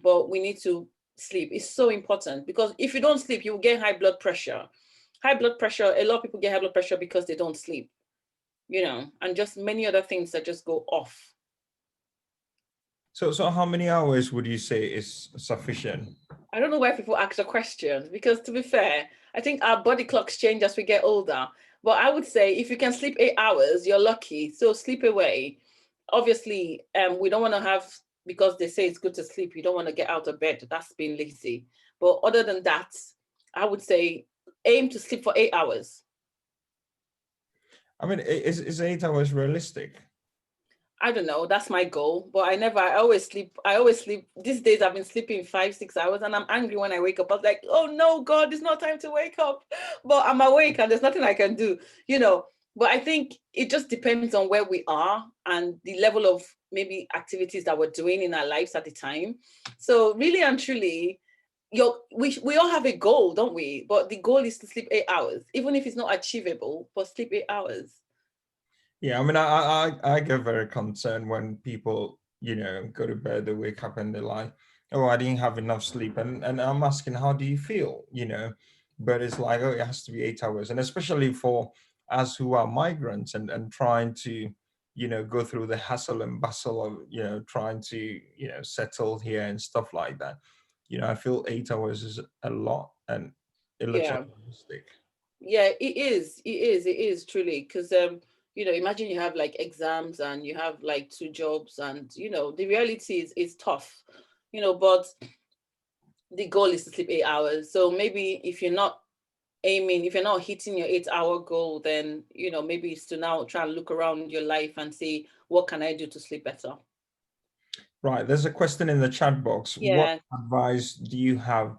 but we need to sleep. It's so important, because if you don't sleep, you will get high blood pressure. High blood pressure, a lot of people get high blood pressure because they don't sleep, and just many other things that just go off. So how many hours would you say is sufficient? I don't know why people ask the question, because to be fair, I think our body clocks change as we get older. But I would say if you can sleep 8 hours, you're lucky. So sleep away. Obviously, we don't want to have, because they say it's good to sleep, you don't want to get out of bed. That's being lazy. But other than that, I would say aim to sleep for 8 hours. I mean, is 8 hours realistic? I don't know. That's my goal. But I always sleep. These days I've been sleeping 5-6 hours, and I'm angry when I wake up. I was like, oh no, God, it's not time to wake up. But I'm awake and there's nothing I can do, But I think it just depends on where we are and the level of maybe activities that we're doing in our lives at the time. So really and truly, we all have a goal, don't we? But the goal is to sleep 8 hours, even if it's not achievable, but sleep 8 hours. Yeah, I mean, I get very concerned when people, go to bed, they wake up and they're like, oh, I didn't have enough sleep. And I'm asking, how do you feel? But it's like, oh, it has to be 8 hours. And especially for us who are migrants and trying to, go through the hassle and bustle of, trying to, settle here and stuff like that. I feel 8 hours is a lot, and it looks unrealistic. Yeah, it is truly, because imagine you have like exams and you have like 2 jobs, and the reality is tough, but the goal is to sleep 8 hours. So maybe if you're not hitting your 8-hour goal, then maybe it's to now try and look around your life and say, what can I do to sleep better? Right. There's a question in the chat box. Yeah. What advice do you have,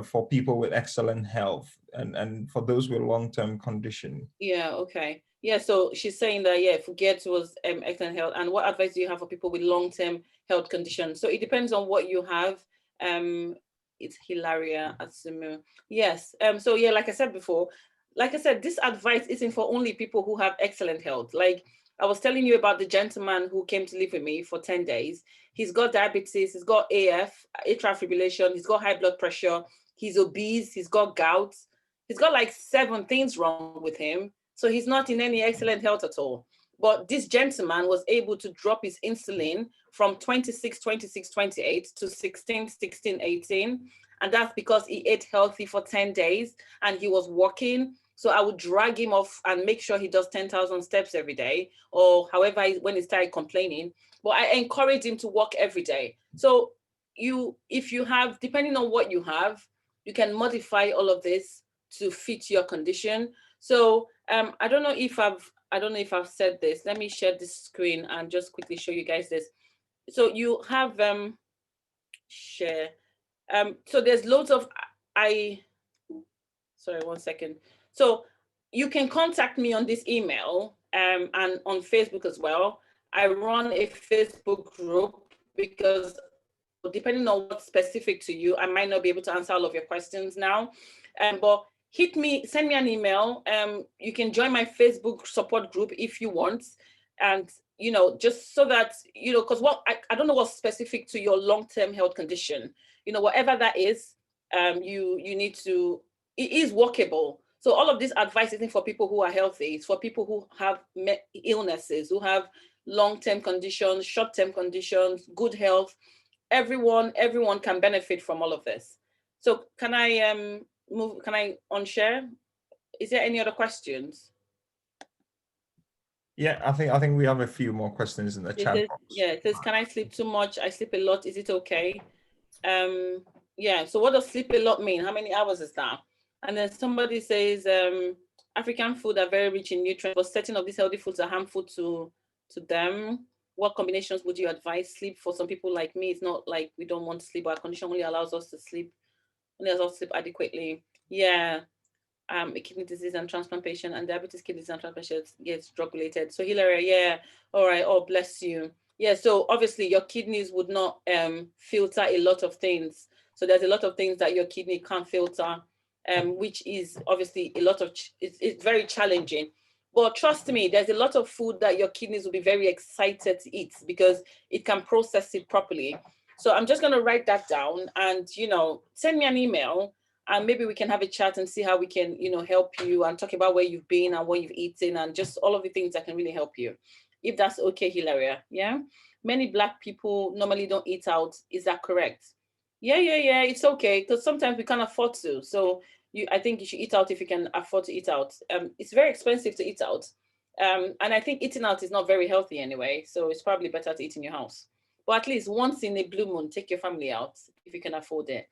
for people with excellent health and for those with long-term condition? Yeah. Okay. Yeah. So she's saying that, yeah, forget was excellent health. And what advice do you have for people with long-term health conditions? So it depends on what you have. It's Hilaria Asumu. Yes. So yeah, like I said before, this advice isn't for only people who have excellent health. Like I was telling you about the gentleman who came to live with me for 10 days. He's got diabetes, he's got atrial fibrillation, he's got high blood pressure, he's obese, he's got gout, he's got like 7 things wrong with him. So he's not in any excellent health at all. But this gentleman was able to drop his insulin from 26, 26, 28 to 16, 16, 18. And that's because he ate healthy for 10 days and he was walking. So I would drag him off and make sure he does 10,000 steps every day, or however, when he started complaining. But I encourage him to walk every day. So if you have, depending on what you have, you can modify all of this to fit your condition. So I don't know if I've said this. Let me share this screen and just quickly show you guys this. So you have share. So there's loads of sorry, 1 second. So you can contact me on this email and on Facebook as well. I run a Facebook group because depending on what's specific to you, I might not be able to answer all of your questions now. But send me an email. You can join my Facebook support group if you want. And, just so that, because I don't know what's specific to your long-term health condition, whatever that is, you need to, it is workable. So all of this advice isn't for people who are healthy. It's for people who have illnesses, who have long-term conditions, short-term conditions, good health. Everyone can benefit from all of this. So can I unshare? Is there any other questions? Yeah, I think we have a few more questions in the chat box. Yeah, it says, can I sleep too much? I sleep a lot. Is it okay? Yeah, so what does sleep a lot mean? How many hours is that? And then somebody says, African food are very rich in nutrients, but certain of these healthy foods are harmful to them. What combinations would you advise? Sleep for some people like me, it's not like we don't want to sleep, but our condition only allows us to sleep adequately. Yeah. a kidney disease and transplant patient, and diabetes, kidney disease and transplant patient gets drug related. So Hilaria, yeah, all right, oh bless you. Yeah, so obviously your kidneys would not filter a lot of things. So there's a lot of things that your kidney can't filter, which is obviously a lot of, it's very challenging. But trust me, there's a lot of food that your kidneys will be very excited to eat because it can process it properly. So I'm just going to write that down and, send me an email and maybe we can have a chat and see how we can, help you and talk about where you've been and what you've eaten and just all of the things that can really help you. If that's okay, Hilaria. Yeah. Many Black people normally don't eat out. Is that correct? Yeah. It's okay. Because sometimes we can't afford to. So I think you should eat out if you can afford to eat out. It's very expensive to eat out. And I think eating out is not very healthy anyway. So it's probably better to eat in your house. But at least once in a blue moon, take your family out if you can afford it.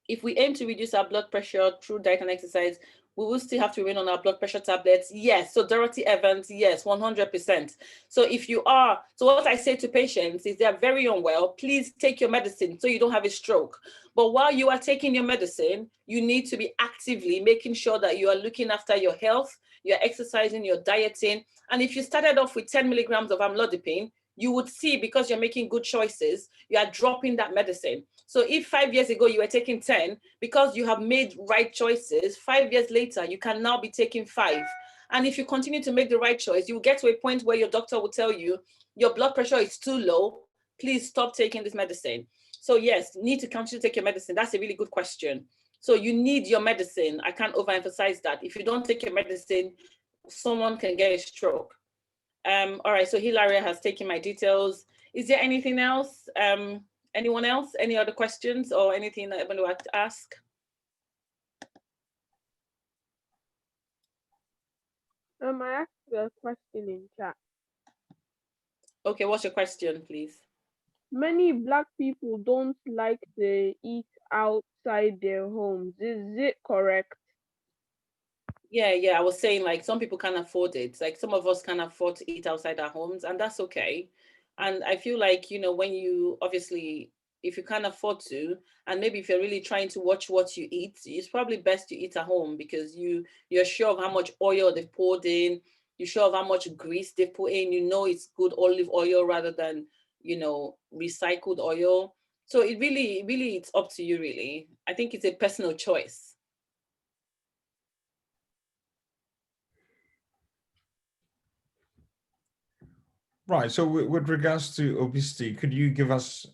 If we aim to reduce our blood pressure through diet and exercise, we will still have to remain on our blood pressure tablets. Yes. So Dorothy Evans, yes, 100%. So what I say to patients is they're very unwell, please take your medicine so you don't have a stroke. But while you are taking your medicine, you need to be actively making sure that you are looking after your health, you're exercising, you're dieting. And if you started off with 10 milligrams of amlodipine, you would see, because you're making good choices, you are dropping that medicine. So if 5 years ago you were taking 10, because you have made right choices, 5 years later, you can now be taking 5. And if you continue to make the right choice, you will get to a point where your doctor will tell you, your blood pressure is too low, please stop taking this medicine. So yes, need to continue to take your medicine. That's a really good question. So you need your medicine. I can't overemphasize that. If you don't take your medicine, someone can get a stroke. All right, so Hilaria has taken my details. Is there anything else? Anyone else? Any other questions or anything that everyone would like to ask? I asked a question in chat. Okay, what's your question, please? Many Black people don't like to eat outside their homes. Is it correct? Yeah, I was saying, like, some people can't afford it. Like, some of us can't afford to eat outside our homes, and that's okay. And I feel like, when you obviously, if you can't afford to, and maybe if you're really trying to watch what you eat, it's probably best to eat at home because you're sure of how much oil they've poured in, you're sure of how much grease they've put in, it's good olive oil rather than, recycled oil. So it really, it's up to you, really. I think it's a personal choice. Right. So with regards to obesity, could you give us,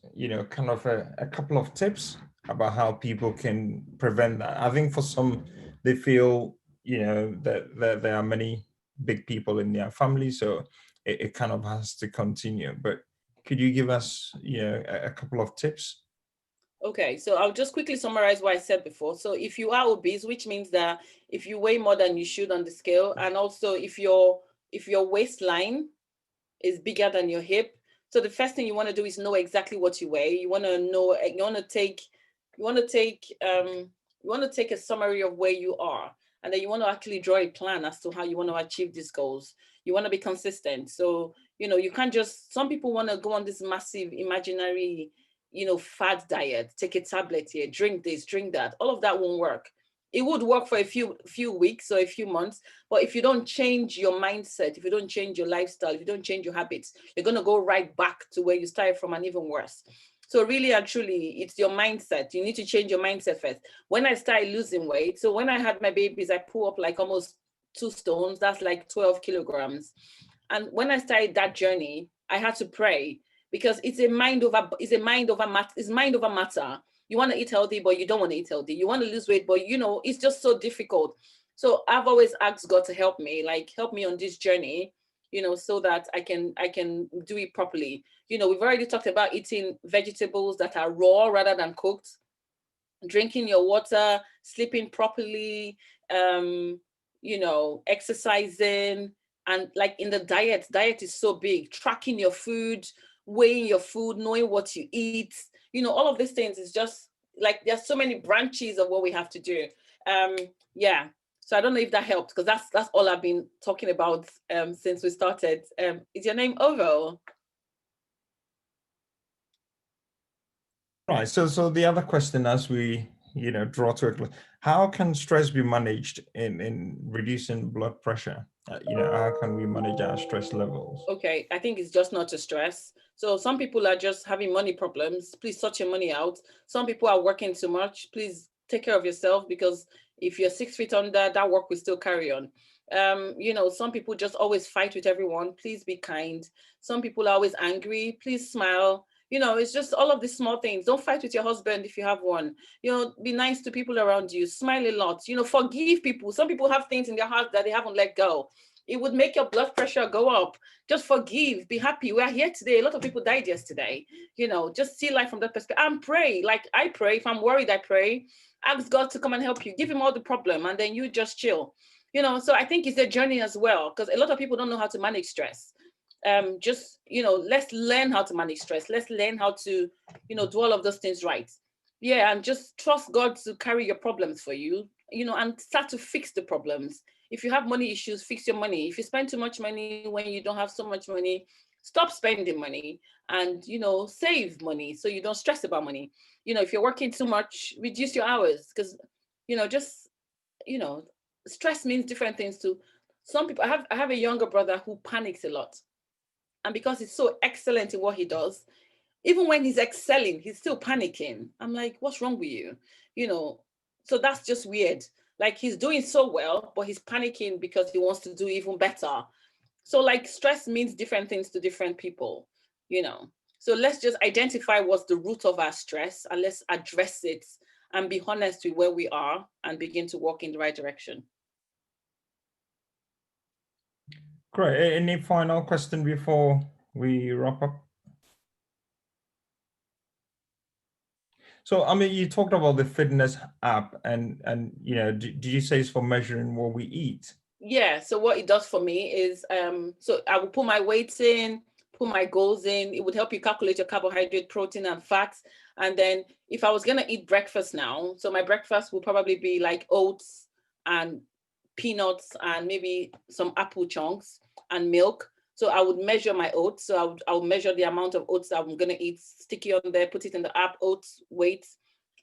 kind of a couple of tips about how people can prevent that? I think for some, they feel, that there are many big people in their family, so it kind of has to continue. But could you give us, a couple of tips? Okay, so I'll just quickly summarize what I said before. So if you are obese, which means that if you weigh more than you should on the scale, and also if your waistline is bigger than your hip, so the first thing you want to do is know exactly what you weigh. You want to take a summary of where you are, and then you want to actually draw a plan as to how you want to achieve these goals. You want to be consistent. So, you can't just, some people want to go on this massive imaginary, fad diet, take a tablet here, drink this, drink that. All of that won't work. It would work for a few weeks or a few months, but if you don't change your mindset, if you don't change your lifestyle, if you don't change your habits, you're going to go right back to where you started from and even worse. So really and truly, it's your mindset. You need to change your mindset first. When I started losing weight, so when I had my babies, I pulled up like almost 2 stones. That's like 12 kilograms. And when I started that journey, I had to pray because it's mind over matter. You want to eat healthy, but you don't want to eat healthy. You want to lose weight, but it's just so difficult. So I've always asked God to help me on this journey, so that I can do it properly. We've already talked about eating vegetables that are raw rather than cooked, drinking your water, sleeping properly, exercising, and like in the diet is so big, tracking your food, weighing your food, knowing what you eat, all of these things is just like, there's so many branches of what we have to do. Yeah. So I don't know if that helped, because that's all I've been talking about since we started. Is your name Ovo? Right. So the other question, as we, draw to a close. How can stress be managed in reducing blood pressure? How can we manage our stress levels? Okay, I think it's just not to stress. So some people are just having money problems. Please sort your money out. Some people are working too much. Please take care of yourself, because if you're 6 feet under, that work will still carry on. Some people just always fight with everyone. Please be kind. Some people are always angry. Please smile. It's just all of these small things. Don't fight with your husband if you have one. Be nice to people around you. Smile a lot. Forgive people. Some people have things in their heart that they haven't let go. It would make your blood pressure go up. Just forgive, be happy. We are here today. A lot of people died yesterday. Just see life from that perspective and pray. Like I pray. If I'm worried, I pray. Ask God to come and help you. Give him all the problem, and then you just chill. So I think it's a journey as well, because a lot of people don't know how to manage stress. Let's learn how to manage stress. Let's learn how to, do all of those things right. Yeah, and just trust God to carry your problems for you, and start to fix the problems. If you have money issues, fix your money. If you spend too much money when you don't have so much money, stop spending money and, save money so you don't stress about money. If you're working too much, reduce your hours, because, stress means different things to some people. I have a younger brother who panics a lot. And because he's so excellent in what he does, even when he's excelling, he's still panicking. I'm like, what's wrong with you? So that's just weird. Like, he's doing so well, but he's panicking because he wants to do even better. So like, stress means different things to different people, So let's just identify what's the root of our stress, and let's address it and be honest with where we are and begin to walk in the right direction. Great. Any final question before we wrap up? So, I mean, you talked about the fitness app, and did you say it's for measuring what we eat? Yeah. So what it does for me is, so I will put my weights in, put my goals in. It would help you calculate your carbohydrate, protein, and fats. And then if I was gonna eat breakfast now, so my breakfast will probably be like oats and peanuts and maybe some apple chunks and milk. So I would measure my oats. So I would measure the amount of oats that I'm gonna eat, stick it on there, put it in the app, oats weight.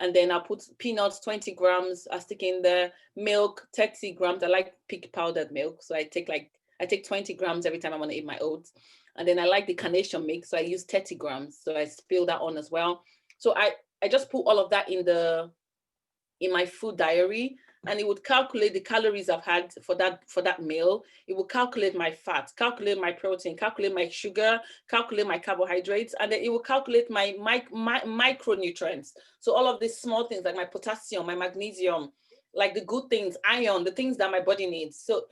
And then I'll put peanuts, 20 grams, I stick in there, milk, 30 grams. I like pig powdered milk. So I take 20 grams every time I want to eat my oats. And then I like the carnation mix. So I use 30 grams. So I spill that on as well. So I just put all of that in my food diary, and it would calculate the calories I've had for that meal. It will calculate my fat, calculate my protein, calculate my sugar, calculate my carbohydrates, and then it will calculate my micronutrients. So all of these small things like my potassium, my magnesium, like the good things, iron, the things that my body needs. So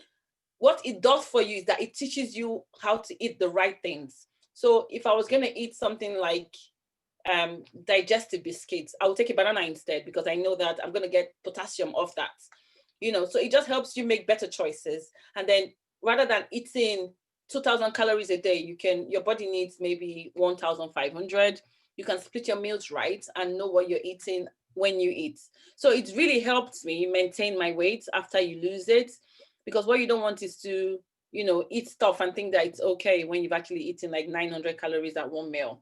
what it does for you is that it teaches you how to eat the right things. So if I was going to eat something like digestive biscuits, I will take a banana instead, because I know that I'm going to get potassium off that, so it just helps you make better choices. And then rather than eating 2,000 calories a day, your body needs maybe 1,500. You can split your meals right and know what you're eating when you eat. So it really helped me maintain my weight after you lose it, because what you don't want is to, eat stuff and think that it's okay when you've actually eaten like 900 calories at one meal.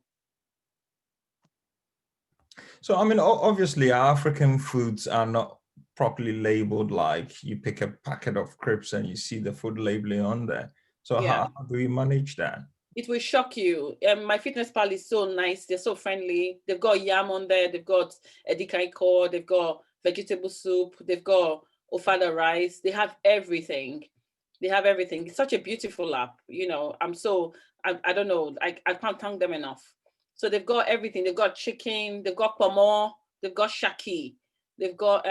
So, I mean, obviously, African foods are not properly labeled. Like, you pick a packet of crepes and you see the food labeling on there. So Yeah. how do we manage that? It will shock you. My fitness pal is so nice. They're so friendly. They've got yam on there. They've got edikaiko. They've got vegetable soup. They've got ofada rice. They have everything. It's such a beautiful app. I don't know. I can't thank them enough. So they've got everything. They've got chicken. They've got pomo. They've got shaki. They've got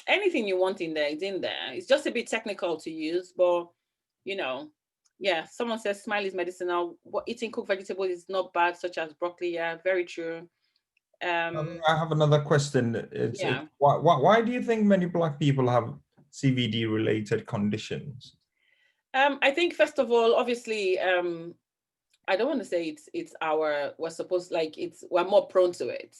anything you want in there. It's in there. It's just a bit technical to use, but yeah. Someone says smile is medicinal. Eating cooked vegetables is not bad, such as broccoli. Yeah, very true. I have another question. Why do you think many Black people have CVD related conditions? I think, first of all, obviously, I don't want to say we're more prone to it,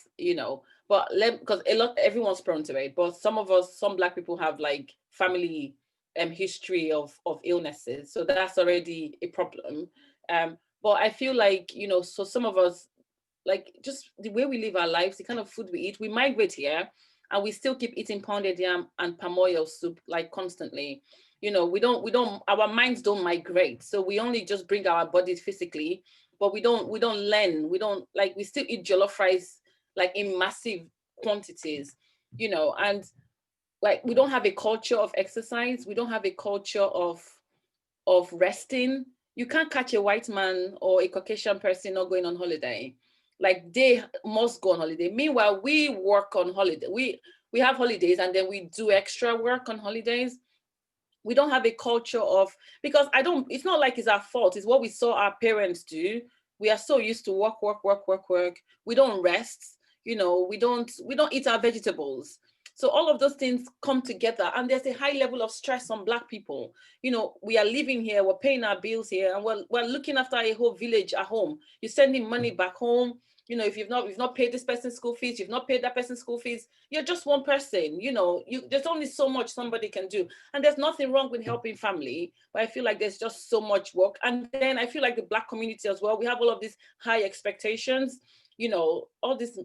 but because everyone's prone to it, but some Black people have like family history of illnesses, so that's already a problem. But I feel like, so some of us, like, just the way we live our lives, the kind of food we eat, we migrate here, and we still keep eating pounded yam and palm oil soup like constantly. We don't, our minds don't migrate. So we only just bring our bodies physically, but we don't learn. We don't, like, we still eat jollof rice like in massive quantities, and like we don't have a culture of exercise. We don't have a culture of resting. You can't catch a white man or a Caucasian person not going on holiday. Like, they must go on holiday. Meanwhile, we work on holiday. We have holidays, and then we do extra work on holidays. We don't have a culture of, because it's not like it's our fault. It's what we saw our parents do. We are so used to work, work, work, work, work. We don't rest. We don't eat our vegetables. So all of those things come together, and there's a high level of stress on Black people. We are living here, we're paying our bills here, and we're looking after a whole village at home. You're sending money back home. If you've not paid this person's school fees, you've not paid that person's school fees, you're just one person. There's only so much somebody can do. And there's nothing wrong with helping family, but I feel like there's just so much work. And then I feel like the Black community as well, we have all of these high expectations, all this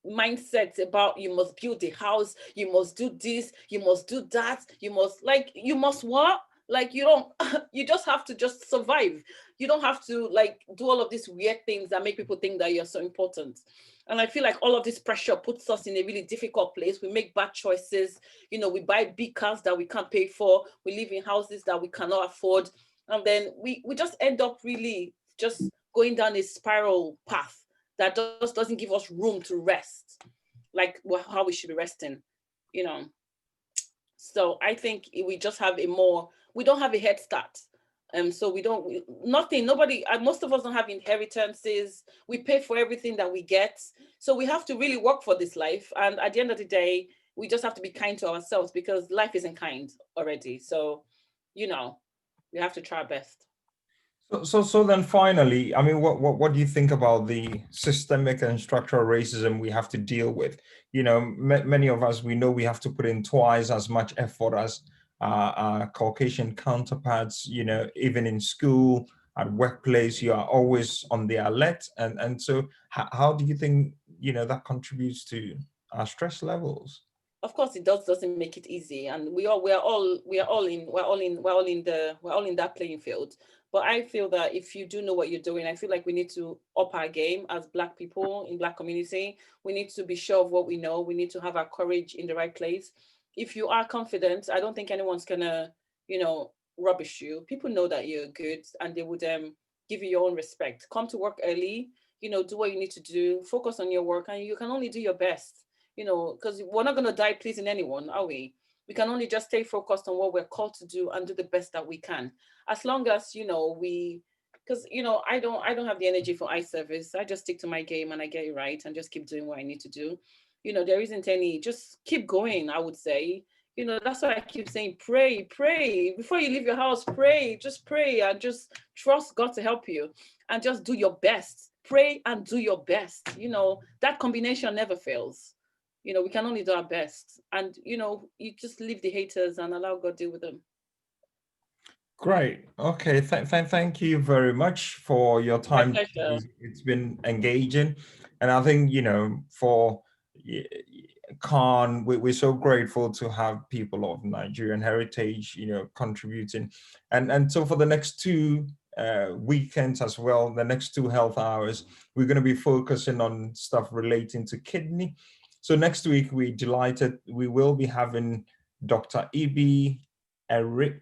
mindsets about you must build a house, you must do this, you must do that, you must what? Like, you don't, you just have to just survive. You don't have to like do all of these weird things that make people think that you're so important. And I feel like all of this pressure puts us in a really difficult place. We make bad choices. We buy big cars that we can't pay for. We live in houses that we cannot afford. And then we just end up really just going down a spiral path that just doesn't give us room to rest, like how we should be resting, So I think we just have we don't have a head start. So nobody, most of us don't have inheritances. We pay for everything that we get. So we have to really work for this life. And at the end of the day, we just have to be kind to ourselves, because life isn't kind already. So, we have to try our best. So then finally, I mean, what do you think about the systemic and structural racism we have to deal with? Many of us, we know we have to put in twice as much effort as our Caucasian counterparts, even in school, at workplace, you are always on the alert. And so how do you think, that contributes to our stress levels? Of course, it doesn't make it easy, and we're all in that playing field. But I feel that if you do know what you're doing, I feel like we need to up our game as Black people in Black community. We need to be sure of what we know. We need to have our courage in the right place. If you are confident, I don't think anyone's gonna, rubbish you. People know that you're good, and they would give you your own respect. Come to work early, do what you need to do, focus on your work, and you can only do your best. Because we're not going to die pleasing anyone, are we? We can only just stay focused on what we're called to do and do the best that we can. As long as, because, I don't have the energy for eye service. I just stick to my game and I get it right and just keep doing what I need to do. There isn't any, just keep going, I would say. That's why I keep saying, pray. Before you leave your house, pray and just trust God to help you and just do your best. Pray and do your best. That combination never fails. We can only do our best, and you just leave the haters and allow God deal with them. Great. Okay. Thank you very much for your time. My pleasure. It's been engaging, and I think for CAHN, we're so grateful to have people of Nigerian heritage, contributing, and so for the next two weekends as well, the next 2 health hours, we're going to be focusing on stuff relating to kidney. So next week, we will be having Dr. Izzy Omoruyi,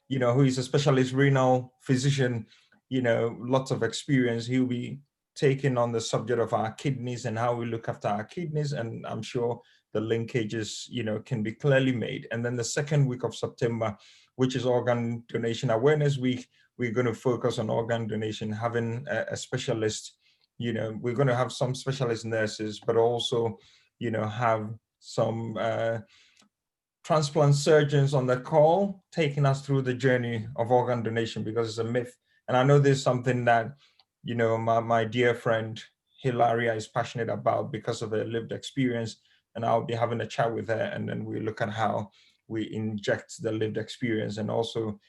who is a specialist renal physician, lots of experience. He'll be taking on the subject of our kidneys and how we look after our kidneys. And I'm sure the linkages, can be clearly made. And then the second week of September, which is Organ Donation Awareness Week, we're going to focus on organ donation, having a specialist. We're going to have some specialist nurses, but also, have some transplant surgeons on the call, taking us through the journey of organ donation, because it's a myth. And I know there's something that, my dear friend Hilaria is passionate about because of her lived experience. And I'll be having a chat with her, and then we look at how we inject the lived experience. And also,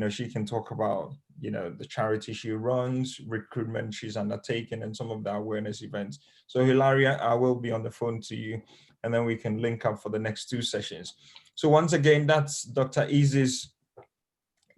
she can talk about, the charity she runs, recruitment she's undertaken, and some of the awareness events. So Hilaria, I will be on the phone to you and then we can link up for the next 2 sessions. So once again, that's Dr. Izzy's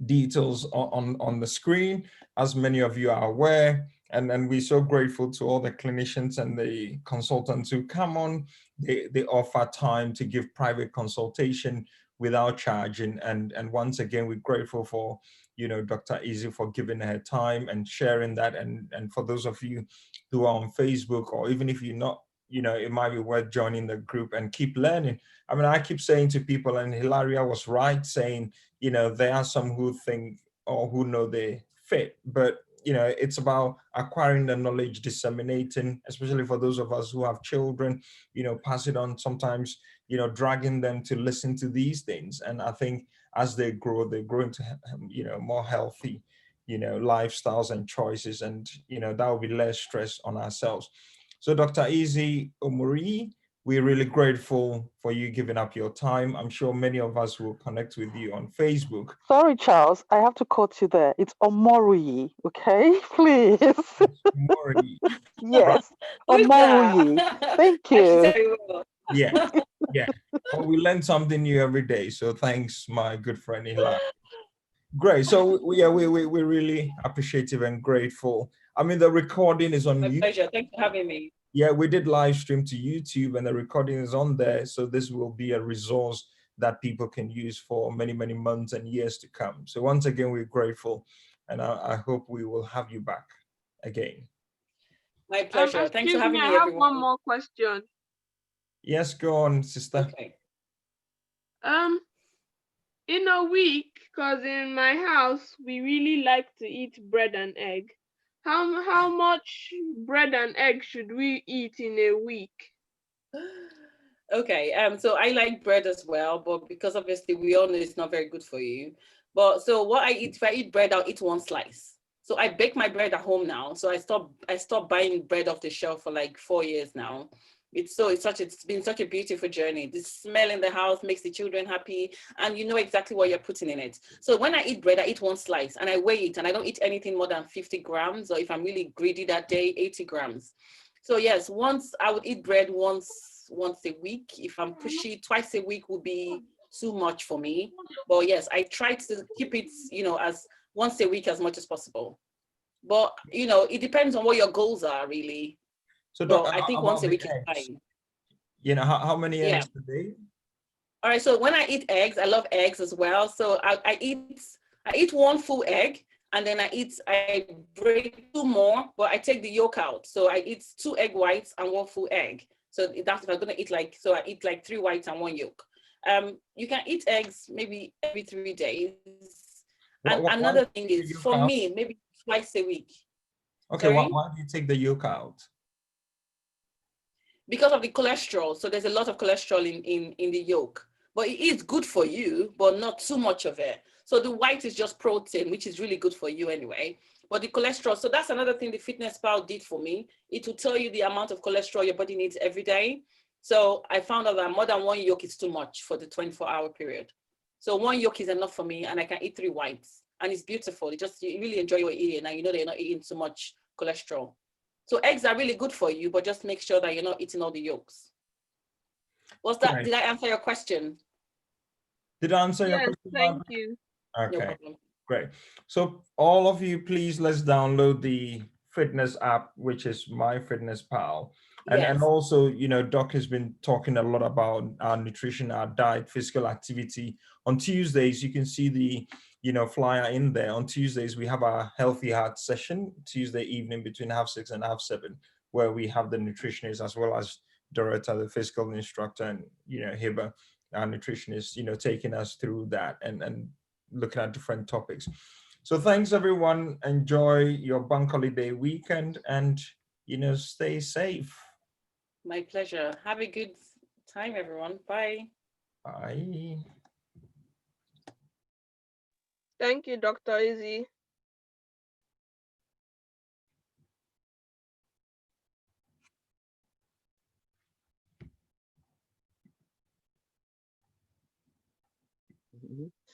details on the screen, as many of you are aware. And we're so grateful to all the clinicians and the consultants who come on. They offer time to give private consultation without charging. And once again, we're grateful for, Dr. Izzy for giving her time and sharing that. And for those of you who are on Facebook, or even if you're not, it might be worth joining the group and keep learning. I mean, I keep saying to people, and Hilaria was right, saying, there are some who think or who know they fit, but it's about acquiring the knowledge, disseminating, especially for those of us who have children, pass it on, sometimes, dragging them to listen to these things. And I think as they grow into, more healthy, lifestyles and choices, and, that will be less stress on ourselves. So Dr. Izzy Omoruyi, we're really grateful for you giving up your time. I'm sure many of us will connect with you on Facebook. Sorry, Charles, I have to cut you there. It's Omoruyi, okay? Please. Omoruyi. Yes, Omoruyi. Thank you. Yeah, yeah. Well, we learn something new every day. So thanks, my good friend Hilaria. Great. So we're really appreciative and grateful. I mean, the recording is on YouTube. My pleasure. Thanks for having me. Yeah, we did live stream to YouTube, and the recording is on there. So this will be a resource that people can use for many, many months and years to come. So once again, we're grateful, and I hope we will have you back again. My pleasure. Thanks for having me, I have everyone. one more question. Yes, go on, sister. Okay. In a week, because in my house we really like to eat bread and egg. How much bread and egg should we eat in a week? Okay, so I like bread as well, but because obviously we all know it's not very good for you. But so what I eat, if I eat bread, I'll eat 1 slice. So I bake my bread at home now. So I stopped buying bread off the shelf for like 4 years now. It's been such a beautiful journey. The smell in the house makes the children happy, and you know exactly what you're putting in it. So when I eat bread, I eat 1 slice and I weigh it, and I don't eat anything more than 50 grams, or if I'm really greedy that day, 80 grams. So yes, I would eat bread once a week. If I'm pushy, twice a week would be too much for me. But yes, I try to keep it, as once a week as much as possible. But it depends on what your goals are, really. So I think once a week is fine. How many eggs a day? All right. So when I eat eggs, I love eggs as well. So I eat 1 full egg, and then I break 2 more, but I take the yolk out. So I eat 2 egg whites and 1 full egg. So that's if I'm gonna eat I eat like 3 whites and 1 yolk. You can eat eggs maybe every 3 days. And another thing is, for me, maybe twice a week. Okay, why do you take the yolk out? Because of the cholesterol. So there's a lot of cholesterol in the yolk, but it is good for you, but not too much of it. So the white is just protein, which is really good for you anyway. But the cholesterol, so that's another thing the Fitness Pal did for me. It will tell you the amount of cholesterol your body needs every day. So I found out that more than 1 yolk is too much for the 24-hour period. So 1 yolk is enough for me, and I can eat 3 whites. And it's beautiful. You really enjoy what you're eating, and you know that you're not eating too much cholesterol. So eggs are really good for you, but just make sure that you're not eating all the yolks. Right. Did I answer your question? Did I answer your question? Thank you. Okay, no problem. Great. So all of you, please, let's download the fitness app, which is MyFitnessPal. And also, Doc has been talking a lot about our nutrition, our diet, physical activity. On Tuesdays, you can see the flyer in there. On Tuesdays, we have our Healthy Heart session, Tuesday evening between 6:30 and 7:30, where we have the nutritionist as well as Doretta, the physical instructor, and Hiba, our nutritionist, taking us through that and looking at different topics. So thanks everyone. Enjoy your bank holiday weekend, and stay safe. My pleasure. Have a good time, everyone. Bye. Bye. Thank you, Dr. Izzy.